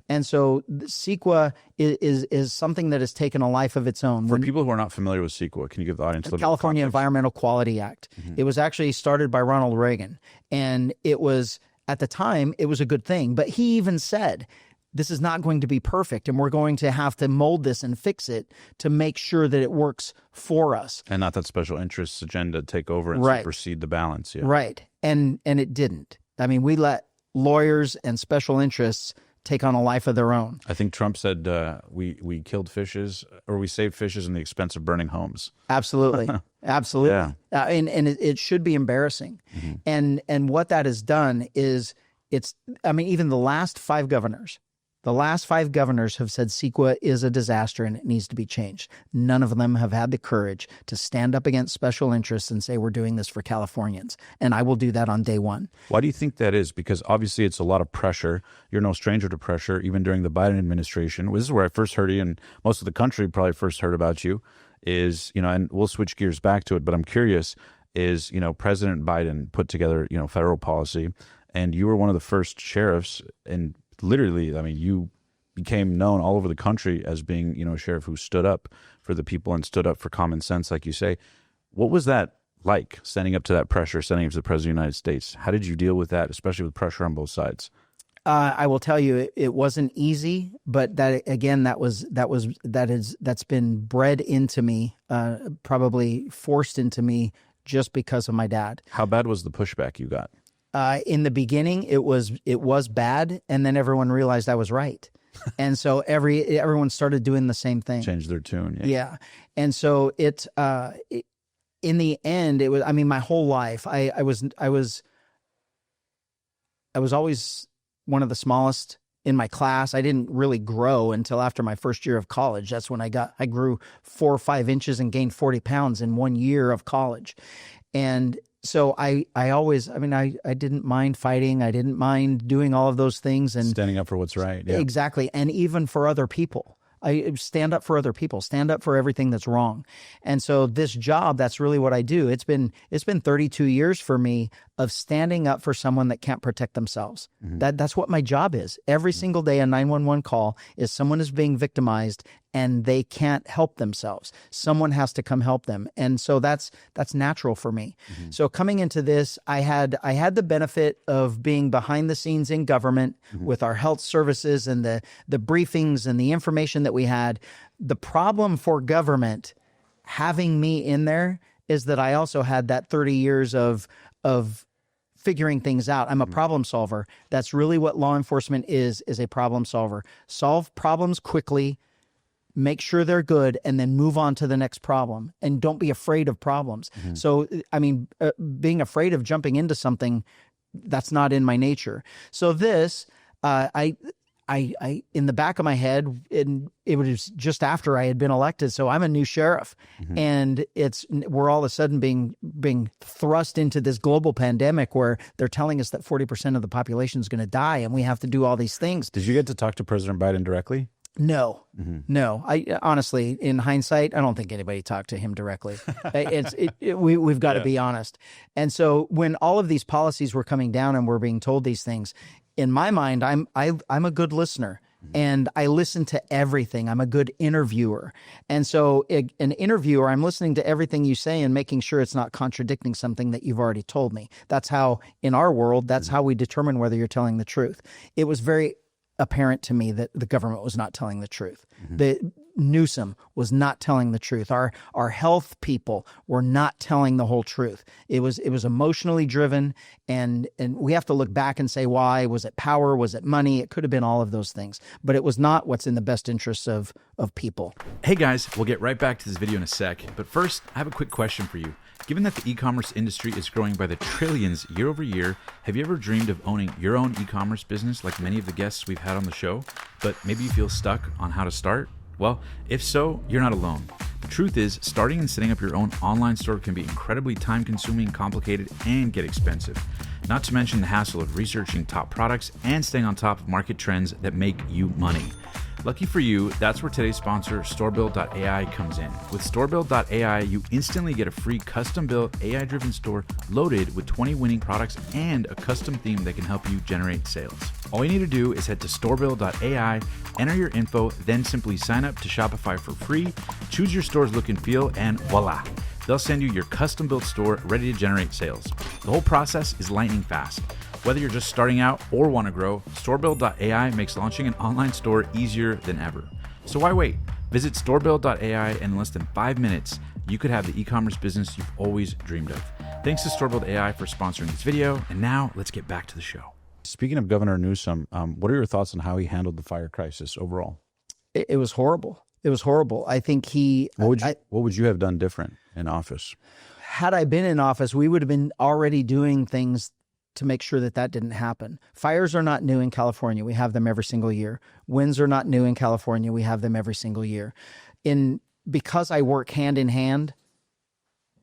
And so CEQA is something that has taken a life of its own. For people who are not familiar with CEQA, can you give the audience a little California Environmental Quality Act. It was actually started by Ronald Reagan, and it was, at the time, it was a good thing. But he even said, this is not going to be perfect, and we're going to have to mold this and fix it to make sure that it works for us. And not that special interests agenda take over and supersede the balance. Yeah. Right. And it didn't. I mean, we let lawyers and special interests take on a life of their own. I think Trump said we killed fishes, or we saved fishes in the expense of burning homes. Absolutely. Absolutely. Yeah. And it should be embarrassing. And what that has done is even the last five governors have said CEQA is a disaster and it needs to be changed. None of them have had the courage to stand up against special interests and say, we're doing this for Californians. And I will do that on day one. Why do you think that is? Because obviously it's a lot of pressure. You're no stranger to pressure, even during the Biden administration. This is where I first heard you, and most of the country probably first heard about you, is, and we'll switch gears back to it, but I'm curious, is, President Biden put together, federal policy, and you were one of the first sheriffs, and literally, you became known all over the country as being, a sheriff who stood up for the people and stood up for common sense, like you say. What was that like, standing up to that pressure, standing up to the President of the United States? How did you deal with that, especially with pressure on both sides? I will tell you, it wasn't easy, but that's been bred into me, probably forced into me just because of my dad. How bad was the pushback you got? In the beginning, it was bad, and then everyone realized I was right, and so everyone started doing the same thing. Changed their tune. Yeah. And so in the end, it was. My whole life, I was always one of the smallest in my class. I didn't really grow until after my first year of college. That's when I grew 4 or 5 inches and gained 40 pounds in 1 year of college, and so I always, I didn't mind fighting. I didn't mind doing all of those things and standing up for what's right. Yeah. Exactly. And even for other people. I stand up for other people, stand up for everything that's wrong. And so this job, that's really what I do. It's been 32 years for me of standing up for someone that can't protect themselves. That's what my job is. Every single day, a 911 call is someone is being victimized and they can't help themselves. Someone has to come help them. And so that's natural for me. So coming into this, I had the benefit of being behind the scenes in government with our health services and the briefings and the information that we had. The problem for government having me in there is that I also had that 30 years of figuring things out. I'm a problem solver. That's really what law enforcement is a problem solver. Solve problems quickly, make sure they're good, and then move on to the next problem. And don't be afraid of problems. So, I mean, being afraid of jumping into something, that's not in my nature. So this, I in the back of my head, it was just after I had been elected. So I'm a new sheriff, and we're all of a sudden being thrust into this global pandemic where they're telling us that 40% of the population is going to die, and we have to do all these things. Did you get to talk to President Biden directly? No, no. I honestly, in hindsight, I don't think anybody talked to him directly. We've got to be honest. And so when all of these policies were coming down and we're being told these things, in my mind, I'm a good listener and I listen to everything. I'm a good interviewer. And so an interviewer, I'm listening to everything you say and making sure it's not contradicting something that you've already told me. That's how, in our world, that's how we determine whether you're telling the truth. It was very apparent to me that the government was not telling the truth. The Newsom was not telling the truth. Our health people were not telling the whole truth. It was emotionally driven, and we have to look back and say why. Was it power? Was it money? It could have been all of those things, but it was not what's in the best interests of people. Hey guys, we'll get right back to this video in a sec, but first I have a quick question for you. Given that the e-commerce industry is growing by the trillions year over year, have you ever dreamed of owning your own e-commerce business like many of the guests we've had on the show, but maybe you feel stuck on how to start? Well, if so, you're not alone. The truth is, starting and setting up your own online store can be incredibly time-consuming, complicated, and get expensive. Not to mention the hassle of researching top products and staying on top of market trends that make you money. Lucky for you, that's where today's sponsor, StoreBuild.ai, comes in. With StoreBuild.ai, you instantly get a free custom-built, AI-driven store loaded with 20 winning products and a custom theme that can help you generate sales. All you need to do is head to StoreBuild.ai, enter your info, then simply sign up to Shopify for free, choose your store's look and feel, and voila! They'll send you your custom-built store ready to generate sales. The whole process is lightning fast. Whether you're just starting out or want to grow, StoreBuild.ai makes launching an online store easier than ever. So why wait? Visit StoreBuild.ai and in less than 5 minutes, you could have the e-commerce business you've always dreamed of. Thanks to StoreBuild.ai for sponsoring this video, and now let's get back to the show. Speaking of Governor Newsom, what are your thoughts on how he handled the fire crisis overall? It was horrible. It was horrible. I think What would you have done different in office? Had I been in office, we would have been already doing things to make sure that didn't happen. Fires are not new in California. We have them every single year. Winds are not new in California. We have them every single year. Because I work hand in hand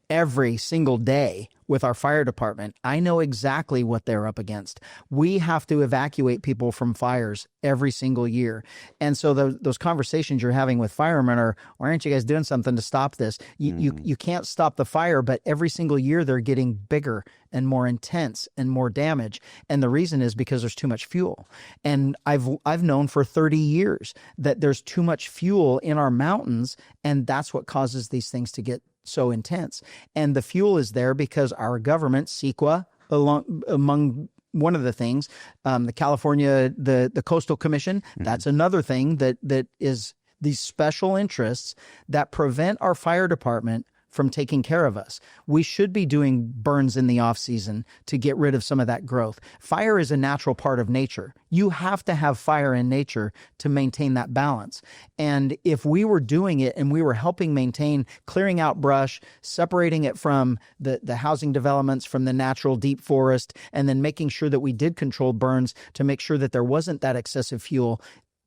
every single day with our fire department, I know exactly what they're up against. We have to evacuate people from fires every single year. And so those conversations you're having with firemen are, why aren't you guys doing something to stop this? You can't stop the fire, but every single year they're getting bigger and more intense and more damage. And the reason is because there's too much fuel. And I've known for 30 years that there's too much fuel in our mountains, and that's what causes these things to get so intense. And the fuel is there because our government, CEQA, among one of the things, the California, the Coastal Commission, that's another thing that is these special interests that prevent our fire department from taking care of us. We should be doing burns in the off season to get rid of some of that growth. Fire is a natural part of nature. You have to have fire in nature to maintain that balance. And if we were doing it and we were helping maintain clearing out brush, separating it from the housing developments, from the natural deep forest, and then making sure that we did control burns to make sure that there wasn't that excessive fuel,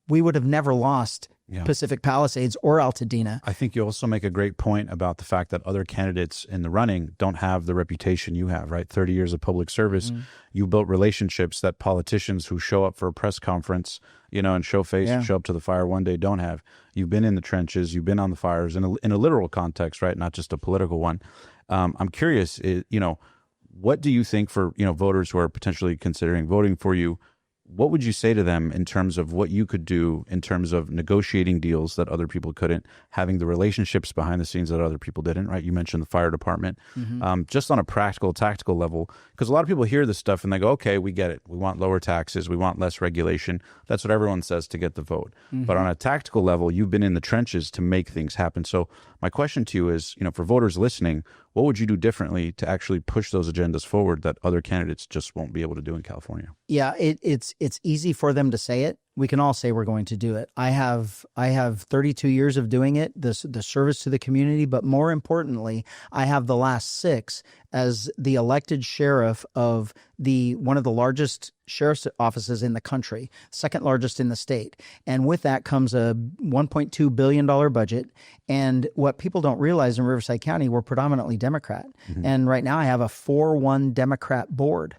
we would have never lost Pacific Palisades or Altadena. I think you also make a great point about the fact that other candidates in the running don't have the reputation you have, right? 30 years of public service. You built relationships that politicians who show up for a press conference, and show face and show up to the fire one day don't have. You've been in the trenches. You've been on the fires in a literal context, right? Not just a political one. I'm curious, what do you think for, voters who are potentially considering voting for you? What would you say to them in terms of what you could do in terms of negotiating deals that other people couldn't, having the relationships behind the scenes that other people didn't, right? You mentioned the fire department. Just on a practical, tactical level, because a lot of people hear this stuff and they go, okay, we get it. We want lower taxes. We want less regulation. That's what everyone says to get the vote. But on a tactical level, you've been in the trenches to make things happen. So my question to you is, for voters listening, what would you do differently to actually push those agendas forward that other candidates just won't be able to do in California? Yeah, it's easy for them to say it. We can all say we're going to do it. I have 32 years of doing it, the service to the community, but more importantly, I have the last 6 as the elected sheriff of one of the largest sheriff's offices in the country, second largest in the state. And with that comes a $1.2 billion budget. And what people don't realize in Riverside County, we're predominantly Democrat. And right now I have a 4-1 Democrat board.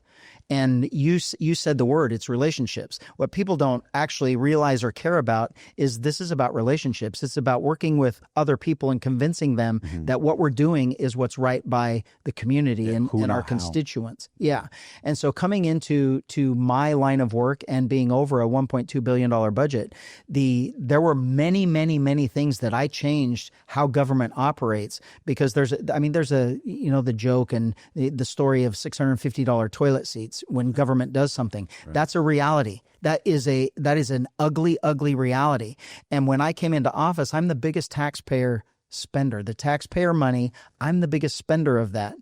And you said the word, it's relationships. What people don't actually realize or care about is this is about relationships. It's about working with other people and convincing them that what we're doing is what's right by the community and our constituents. Yeah. And so coming into my line of work and being over a $1.2 billion budget, there were many, many, many things that I changed how government operates, because there's the joke and the story of $650 toilet seats when government does something. Right. That's a reality. That is an ugly, ugly reality. And when I came into office, I'm the biggest taxpayer spender. The taxpayer money, I'm the biggest spender of that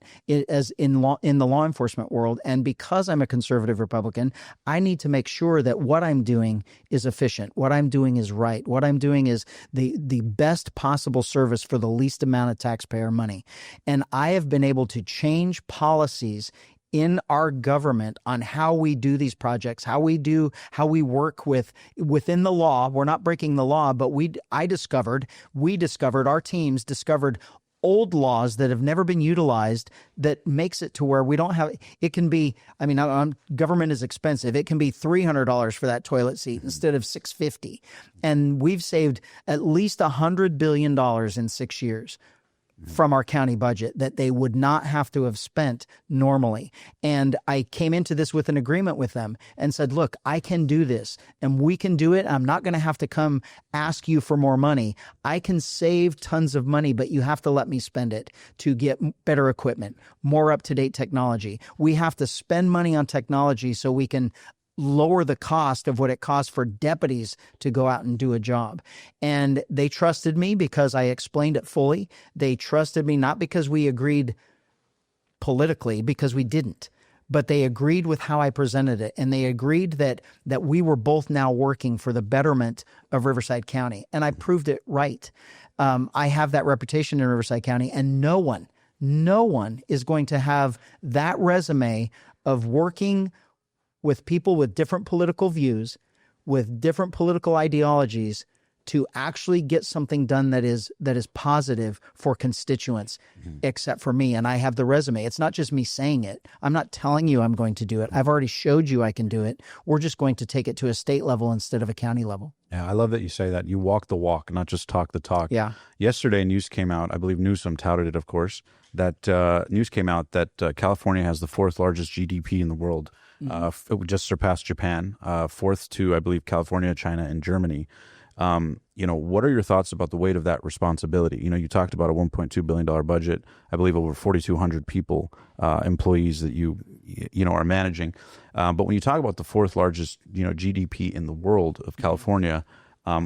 as in the law enforcement world. And because I'm a conservative Republican, I need to make sure that what I'm doing is efficient. What I'm doing is right. What I'm doing is the best possible service for the least amount of taxpayer money. And I have been able to change policies in our government on how we do these projects, how we work within the law. We're not breaking the law, but our teams discovered old laws that have never been utilized that makes it to where we don't have, it can be, government is expensive. It can be $300 for that toilet seat instead of $650. And we've saved at least $100 billion in 6 years from our county budget that they would not have to have spent normally. And I came into this with an agreement with them and said, look, I can do this and we can do it. I'm not going to have to come ask you for more money. I can save tons of money, but you have to let me spend it to get better equipment, more up-to-date technology. We have to spend money on technology so we can lower the cost of what it costs for deputies to go out and do a job. And they trusted me because I explained it fully. They trusted me not because we agreed politically, because we didn't, but they agreed with how I presented it. And they agreed that we were both now working for the betterment of Riverside County. And I proved it right. I have that reputation in Riverside County, and no one is going to have that resume of working with people with different political views, with different political ideologies, to actually get something done that is positive for constituents, except for me. And I have the resume. It's not just me saying it. I'm not telling you I'm going to do it. I've already showed you I can do it. We're just going to take it to a state level instead of a county level. Yeah, I love that you say that. You walk the walk, not just talk the talk. Yeah. Yesterday, news came out, I believe Newsom touted it, of course, that news came out that California has the 4th largest GDP in the world. It would just surpass Japan, 4th to, I believe, California, China, and Germany. What are your thoughts about the weight of that responsibility? You talked about a $1.2 billion budget, I believe over 4,200 people, employees that you are managing. But when you talk about the 4th largest, GDP in the world of California,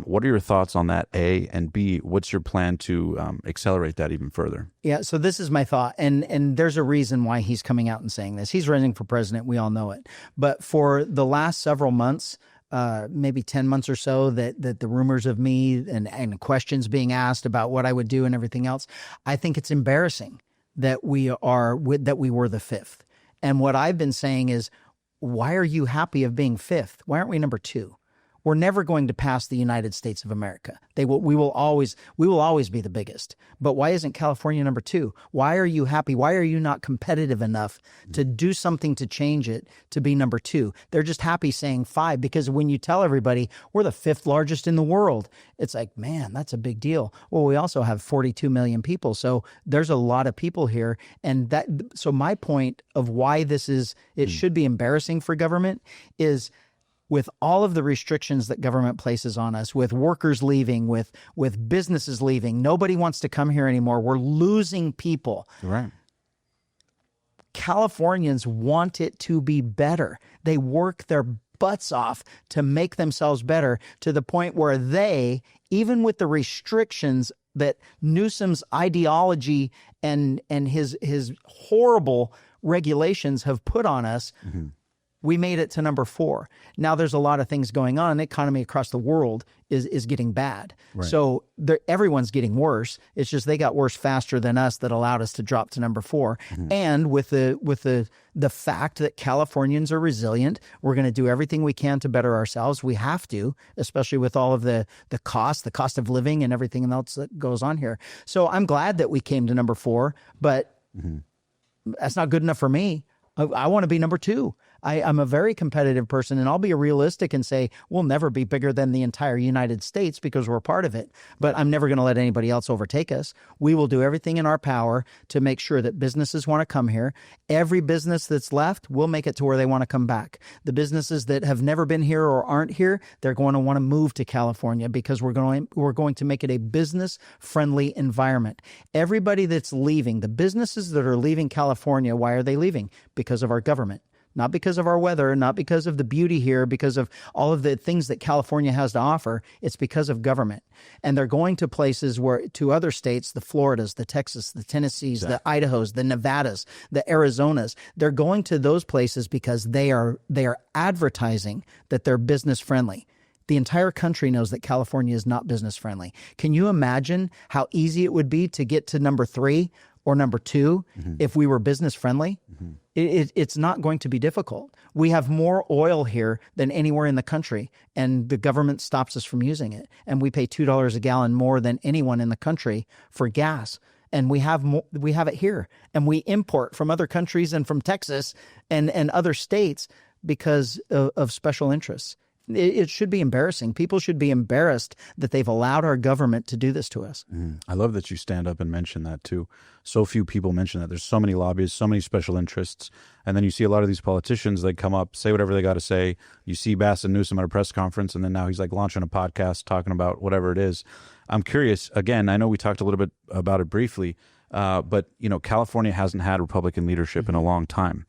what are your thoughts on that, A, and B, what's your plan to accelerate that even further? Yeah, so this is my thought, and there's a reason why he's coming out and saying this. He's running for president. We all know it. But for the last several months, maybe 10 months or so, that the rumors of me and questions being asked about what I would do and everything else, I think it's embarrassing that we were the 5th. And what I've been saying is, why are you happy of being 5th? Why aren't we number 2? we're never going to pass the United States of America. We will always be the biggest. But why isn't California number 2? Why are you happy? Why are you not competitive enough to do something to change it to be number 2? They're just happy saying 5, because when you tell everybody we're the 5th largest in the world, it's like, man, that's a big deal. Well, we also have 42 million people. So there's a lot of people here. And so my point of why it should be embarrassing for government is, with all of the restrictions that government places on us, with workers leaving, with businesses leaving, nobody wants to come here anymore. We're losing people. Right. Californians want it to be better. They work their butts off to make themselves better, to the point where they, even with the restrictions that Newsom's ideology and his horrible regulations have put on us, we made it to number 4. Now there's a lot of things going on. The economy across the world is getting bad. Right. So everyone's getting worse. It's just they got worse faster than us, that allowed us to drop to number 4. And with the fact that Californians are resilient, we're going to do everything we can to better ourselves. We have to, especially with all of the cost of living and everything else that goes on here. So I'm glad that we came to number 4, but that's not good enough for me. I want to be number 2. I'm a very competitive person, and I'll be realistic and say we'll never be bigger than the entire United States because we're part of it. But I'm never going to let anybody else overtake us. We will do everything in our power to make sure that businesses want to come here. Every business that's left, we'll make it to where they want to come back. The businesses that have never been here or aren't here, they're going to want to move to California, because we're going to make it a business-friendly environment. Everybody that's leaving, the businesses that are leaving California, why are they leaving? Because of our government. Not because of our weather, not because of the beauty here, because of all of the things that California has to offer. It's because of government. And they're going to places to other states, the Floridas, the Texas, the Tennessees, the Idahos, the Nevadas, the Arizonas. They're going to those places because they are advertising that they're business friendly. The entire country knows that California is not business friendly. Can you imagine how easy it would be to get to number 3 or number 2 if we were business friendly? It's not going to be difficult. We have more oil here than anywhere in the country, and the government stops us from using it. And we pay $2 a gallon more than anyone in the country for gas. And we have it here, and we import from other countries and from Texas and other states because of special interests. It should be embarrassing. People should be embarrassed that they've allowed our government to do this to us. I love that you stand up and mention that too. So few people mention that. There's so many lobbyists, so many special interests. And then you see a lot of these politicians, they come up, say whatever they got to say. You see Bass and Newsom at a press conference, and then now he's like launching a podcast talking about whatever it is. I'm curious, again, I know we talked a little bit about it briefly, but California hasn't had Republican leadership in a long time.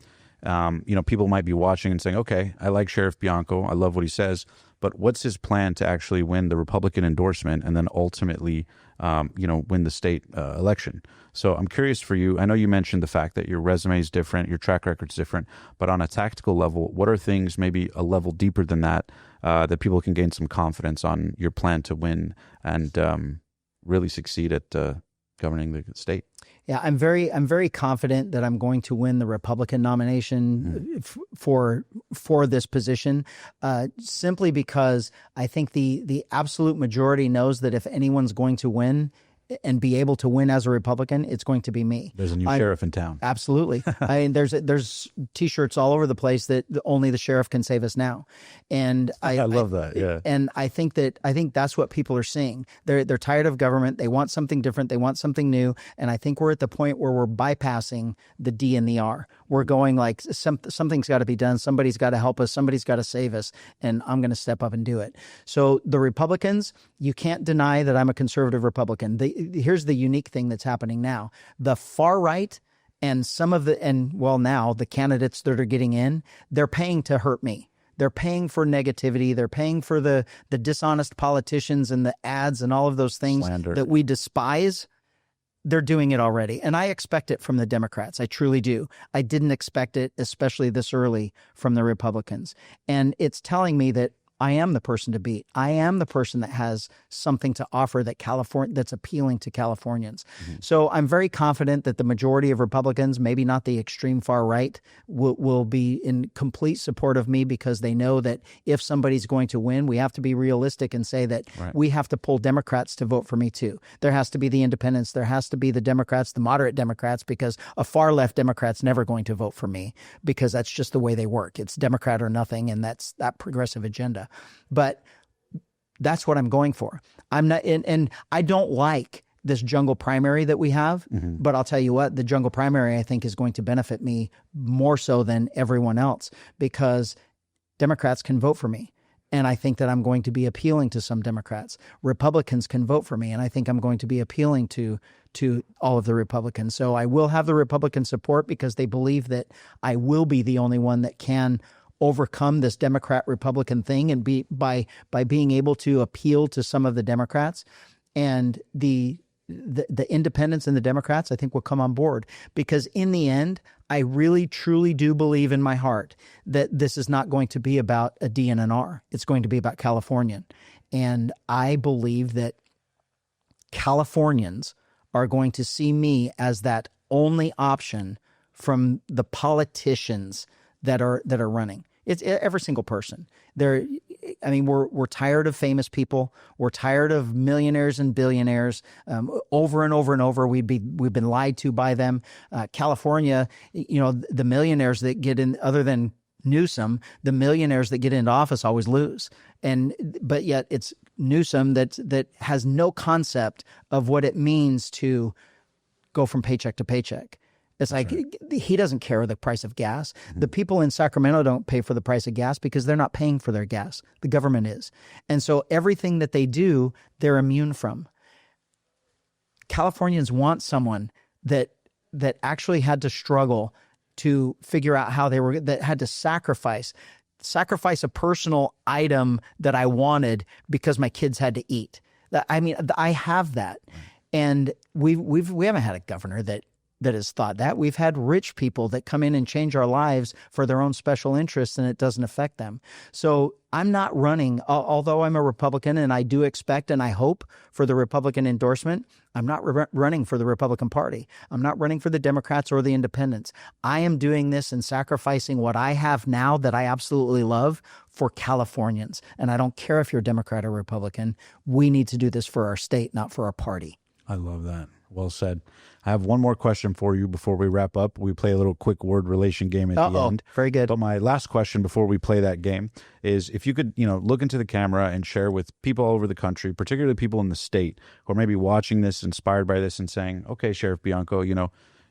People might be watching and saying, okay, I like Sheriff Bianco. I love what he says. But what's his plan to actually win the Republican endorsement and then ultimately, win the state election? So I'm curious for you. I know you mentioned the fact that your resume is different, your track record's different, but on a tactical level, what are things maybe a level deeper than that, that people can gain some confidence on your plan to win and really succeed at governing the state? Yeah, I'm very confident that I'm going to win the Republican nomination for this position, simply because I think the absolute majority knows that if anyone's going to win and be able to win as a Republican, it's going to be me. There's a new sheriff in town. Absolutely. I mean, there's T-shirts all over the place that only the sheriff can save us now, and I love that. Yeah, and I think that's what people are seeing. They're tired of government. They want something different. They want something new. And I think we're at the point where we're bypassing the D and the R. We're going like something's got to be done. Somebody's got to help us. Somebody's got to save us. And I'm going to step up and do it. So the Republicans, you can't deny that I'm a conservative Republican. Here's the unique thing that's happening now. The far right and now the candidates that are getting in, they're paying to hurt me. They're paying for negativity. They're paying for the dishonest politicians and the ads and all of those things that we despise. They're doing it already. And I expect it from the Democrats. I truly do. I didn't expect it, especially this early, from the Republicans. And it's telling me that I am the person to beat. I am the person that has something to offer that's appealing to Californians. So I'm very confident that the majority of Republicans, maybe not the extreme far right, will be in complete support of me, because they know that if somebody's going to win, we have to be realistic and say that we have to pull Democrats to vote for me too. There has to be the independents. There has to be the Democrats, the moderate Democrats, because a far left Democrat's never going to vote for me, because that's just the way they work. It's Democrat or nothing, and that's that progressive agenda. But that's what I'm going for. I'm not, and I don't like this jungle primary that we have, but I'll tell you what, the jungle primary, I think, is going to benefit me more so than everyone else, because Democrats can vote for me. And I think that I'm going to be appealing to some Democrats. Republicans can vote for me, and I think I'm going to be appealing to all of the Republicans. So I will have the Republican support, because they believe that I will be the only one that can overcome this Democrat-Republican thing, and by being able to appeal to some of the Democrats. And the independents and the Democrats, I think, will come on board, because in the end, I really, truly do believe in my heart that this is not going to be about a D and an R. It's going to be about Californian. And I believe that Californians are going to see me as that only option from the politicians that are running. It's every single person. We're tired of famous people. We're tired of millionaires and billionaires. Over and over and over, we've been lied to by them. California, the millionaires that get in, other than Newsom, the millionaires that get into office always lose. But yet it's Newsom that has no concept of what it means to go from paycheck to paycheck. It's like he doesn't care the price of gas. The people in Sacramento don't pay for the price of gas because they're not paying for their gas. The government is. And so everything that they do, they're immune from. Californians want someone that actually had to struggle to figure out how that had to sacrifice a personal item that I wanted because my kids had to eat. I have that. And we haven't had a governor that has thought that. We've had rich people that come in and change our lives for their own special interests, and it doesn't affect them. So I'm not running, although I'm a Republican and I do expect and I hope for the Republican endorsement, I'm not running for the Republican Party. I'm not running for the Democrats or the independents. I am doing this and sacrificing what I have now that I absolutely love for Californians. And I don't care if you're Democrat or Republican. We need to do this for our state, not for our party. I love that. Well said. I have one more question for you before we wrap up. We play a little quick word relation game at the end. Very good. But my last question before we play that game is if you could, look into the camera and share with people all over the country, particularly people in the state who are maybe watching this, inspired by this, and saying, okay, Sheriff Bianco,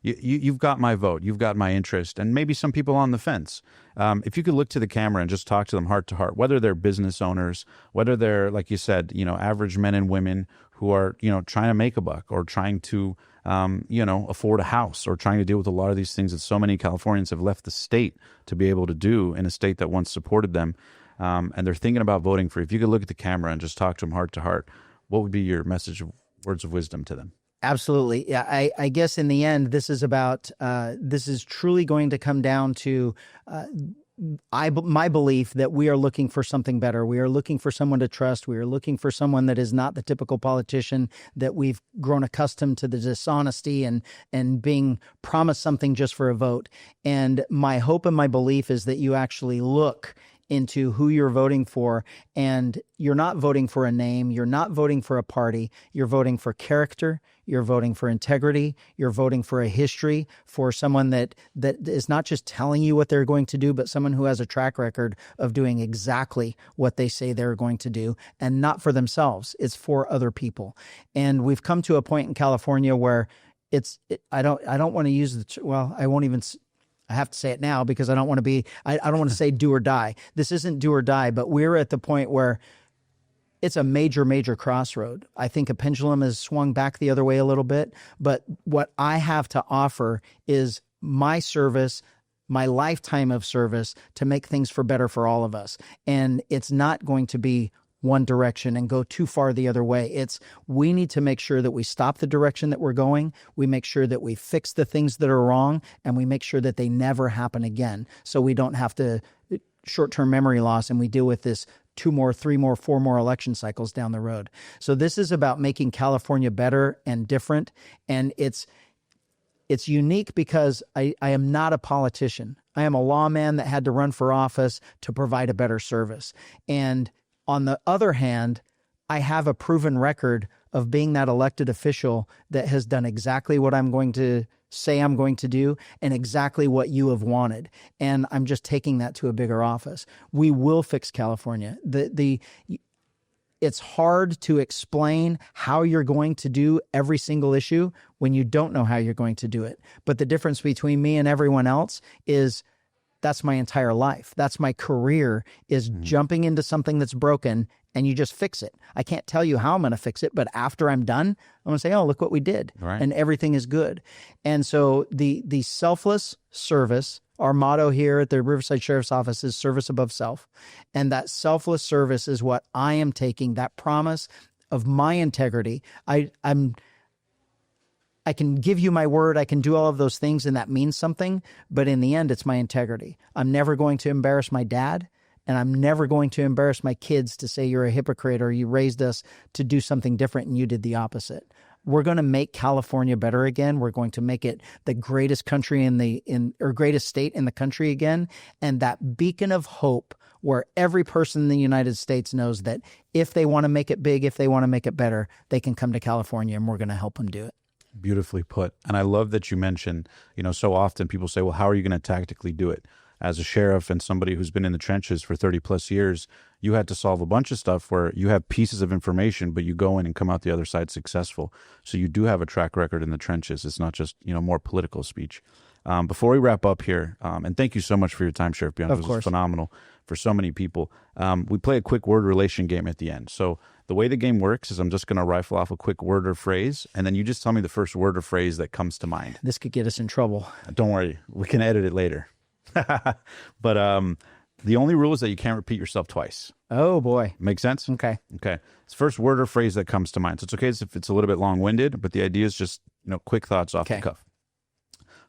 you've got my vote, you've got my interest, and maybe some people on the fence. If you could look to the camera and just talk to them heart to heart, whether they're business owners, whether they're, like you said, average men and women who are, trying to make a buck or trying to, afford a house or trying to deal with a lot of these things that so many Californians have left the state to be able to do in a state that once supported them. And they're thinking about voting for you. If you could look at the camera and just talk to them heart to heart, what would be your message of words of wisdom to them? Absolutely. Yeah, I guess in the end, this is truly going to come down to my belief that we are looking for something better. We are looking for someone to trust. We are looking for someone that is not the typical politician that we've grown accustomed to the dishonesty and being promised something just for a vote. And my hope and my belief is that you actually look into who you're voting for, and you're not voting for a name, you're not voting for a party, you're voting for character, you're voting for integrity, you're voting for a history, for someone that is not just telling you what they're going to do, but someone who has a track record of doing exactly what they say they're going to do, and not for themselves, it's for other people. And we've come to a point in California where I don't want to use I have to say it now because I don't want to say do or die. This isn't do or die, but we're at the point where it's a major, major crossroad. I think a pendulum has swung back the other way a little bit, but what I have to offer is my service, my lifetime of service to make things better for all of us. And it's not going to be one direction and go too far the other way. We need to make sure that we stop the direction that we're going. We make sure that we fix the things that are wrong, and we make sure that they never happen again. So we don't have to short-term memory loss, and we deal with this 2 more, 3 more, 4 more election cycles down the road. So this is about making California better and different. And it's unique because I am not a politician. I am a lawman that had to run for office to provide a better service. And on the other hand, I have a proven record of being that elected official that has done exactly what I'm going to say I'm going to do and exactly what you have wanted. And I'm just taking that to a bigger office. We will fix California. It's hard to explain how you're going to do every single issue when you don't know how you're going to do it. But the difference between me and everyone else is that's my entire life. That's my career, is jumping into something that's broken and you just fix it. I can't tell you how I'm going to fix it, but after I'm done, I'm going to say, oh, look what we did. Right. And everything is good. And so the selfless service, our motto here at the Riverside Sheriff's Office is service above self. And that selfless service is what I am taking, that promise of my integrity. I can give you my word, I can do all of those things, and that means something, but in the end, it's my integrity. I'm never going to embarrass my dad, and I'm never going to embarrass my kids to say you're a hypocrite or you raised us to do something different and you did the opposite. We're going to make California better again. We're going to make it the greatest country or greatest state in the country again, and that beacon of hope where every person in the United States knows that if they want to make it big, if they want to make it better, they can come to California, and we're going to help them do it. Beautifully put. And I love that you mentioned, so often people say, well, how are you going to tactically do it? As a sheriff and somebody who's been in the trenches for 30 plus years, you had to solve a bunch of stuff where you have pieces of information, but you go in and come out the other side successful. So you do have a track record in the trenches. It's not just, more political speech. Before we wrap up here, and thank you so much for your time, Sheriff Bianco. It was phenomenal for so many people. We play a quick word relation game at the end. So the way the game works is I'm just going to rifle off a quick word or phrase, and then you just tell me the first word or phrase that comes to mind. This could get us in trouble. Don't worry. We can edit it later. But the only rule is that you can't repeat yourself twice. Oh, boy. Make sense? Okay. It's first word or phrase that comes to mind. So it's okay if it's a little bit long-winded, but the idea is just, quick thoughts off the cuff.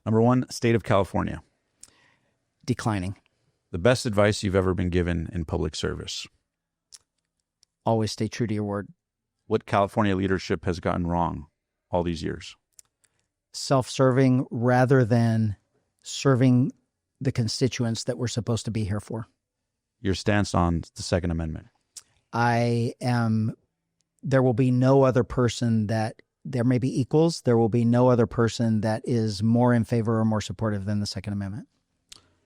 Number 1, state of California. Declining. The best advice you've ever been given in public service. Always stay true to your word. What California leadership has gotten wrong all these years? Self-serving rather than serving the constituents that we're supposed to be here for. Your stance on the Second Amendment. There will be no other person there may be equals. There will be no other person that is more in favor or more supportive than the Second Amendment.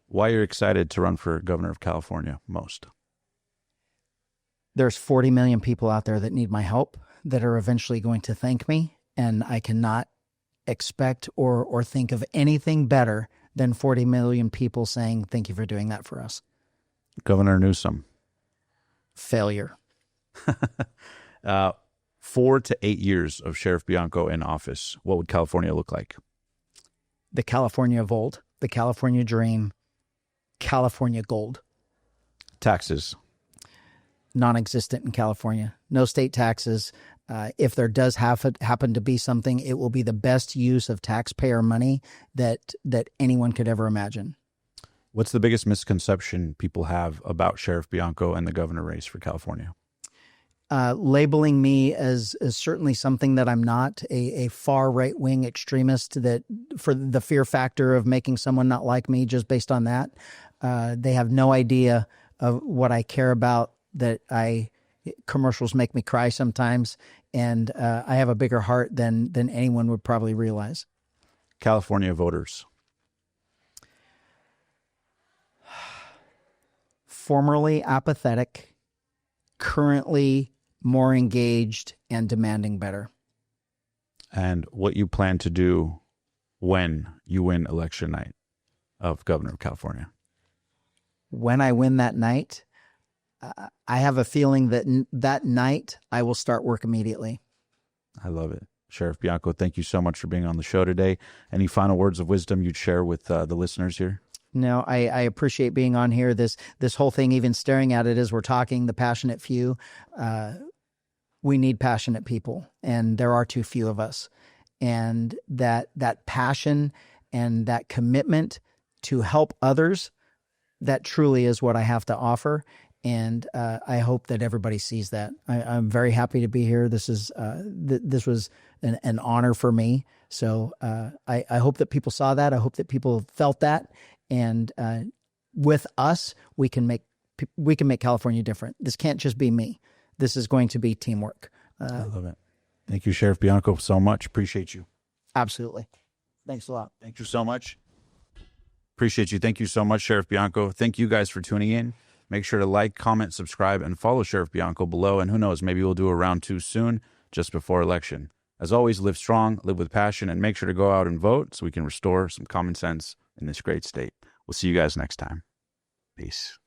Why you're excited to run for governor of California most? There's 40 million people out there that need my help that are eventually going to thank me, and I cannot expect or think of anything better than 40 million people saying, thank you for doing that for us. Governor Newsom. Failure. 4 to 8 years of Sheriff Bianco in office, what would California look like? The California of old, the California dream, California gold. Taxes. Non-existent in California. No state taxes. If there does happen to be something, it will be the best use of taxpayer money that anyone could ever imagine. What's the biggest misconception people have about Sheriff Bianco and the governor race for California? Labeling me as certainly something that I'm not, a far right-wing extremist, that for the fear factor of making someone not like me just based on that. They have no idea of what I care about, that commercials make me cry sometimes, and I have a bigger heart than anyone would probably realize. California voters. Formerly apathetic, currently more engaged and demanding better. And what you plan to do when you win election night of governor of California. When I win that night, I have a feeling that that night I will start work immediately. I love it. Sheriff Bianco, thank you so much for being on the show today. Any final words of wisdom you'd share with the listeners here? No, I appreciate being on here. This whole thing, even staring at it as we're talking, the passionate few, we need passionate people, and there are too few of us. And that passion and that commitment to help others, that truly is what I have to offer. And I hope that everybody sees that. I'm very happy to be here. This is this was an honor for me. So I hope that people saw that. I hope that people felt that. And with us, we can make California different. This can't just be me. This is going to be teamwork. I love it. Thank you, Sheriff Bianco, so much. Appreciate you. Absolutely. Thanks a lot. Thank you so much. Appreciate you. Thank you so much, Sheriff Bianco. Thank you guys for tuning in. Make sure to like, comment, subscribe, and follow Sheriff Bianco below. And who knows, maybe we'll do a round 2 soon, just before election. As always, live strong, live with passion, and make sure to go out and vote so we can restore some common sense in this great state. We'll see you guys next time. Peace.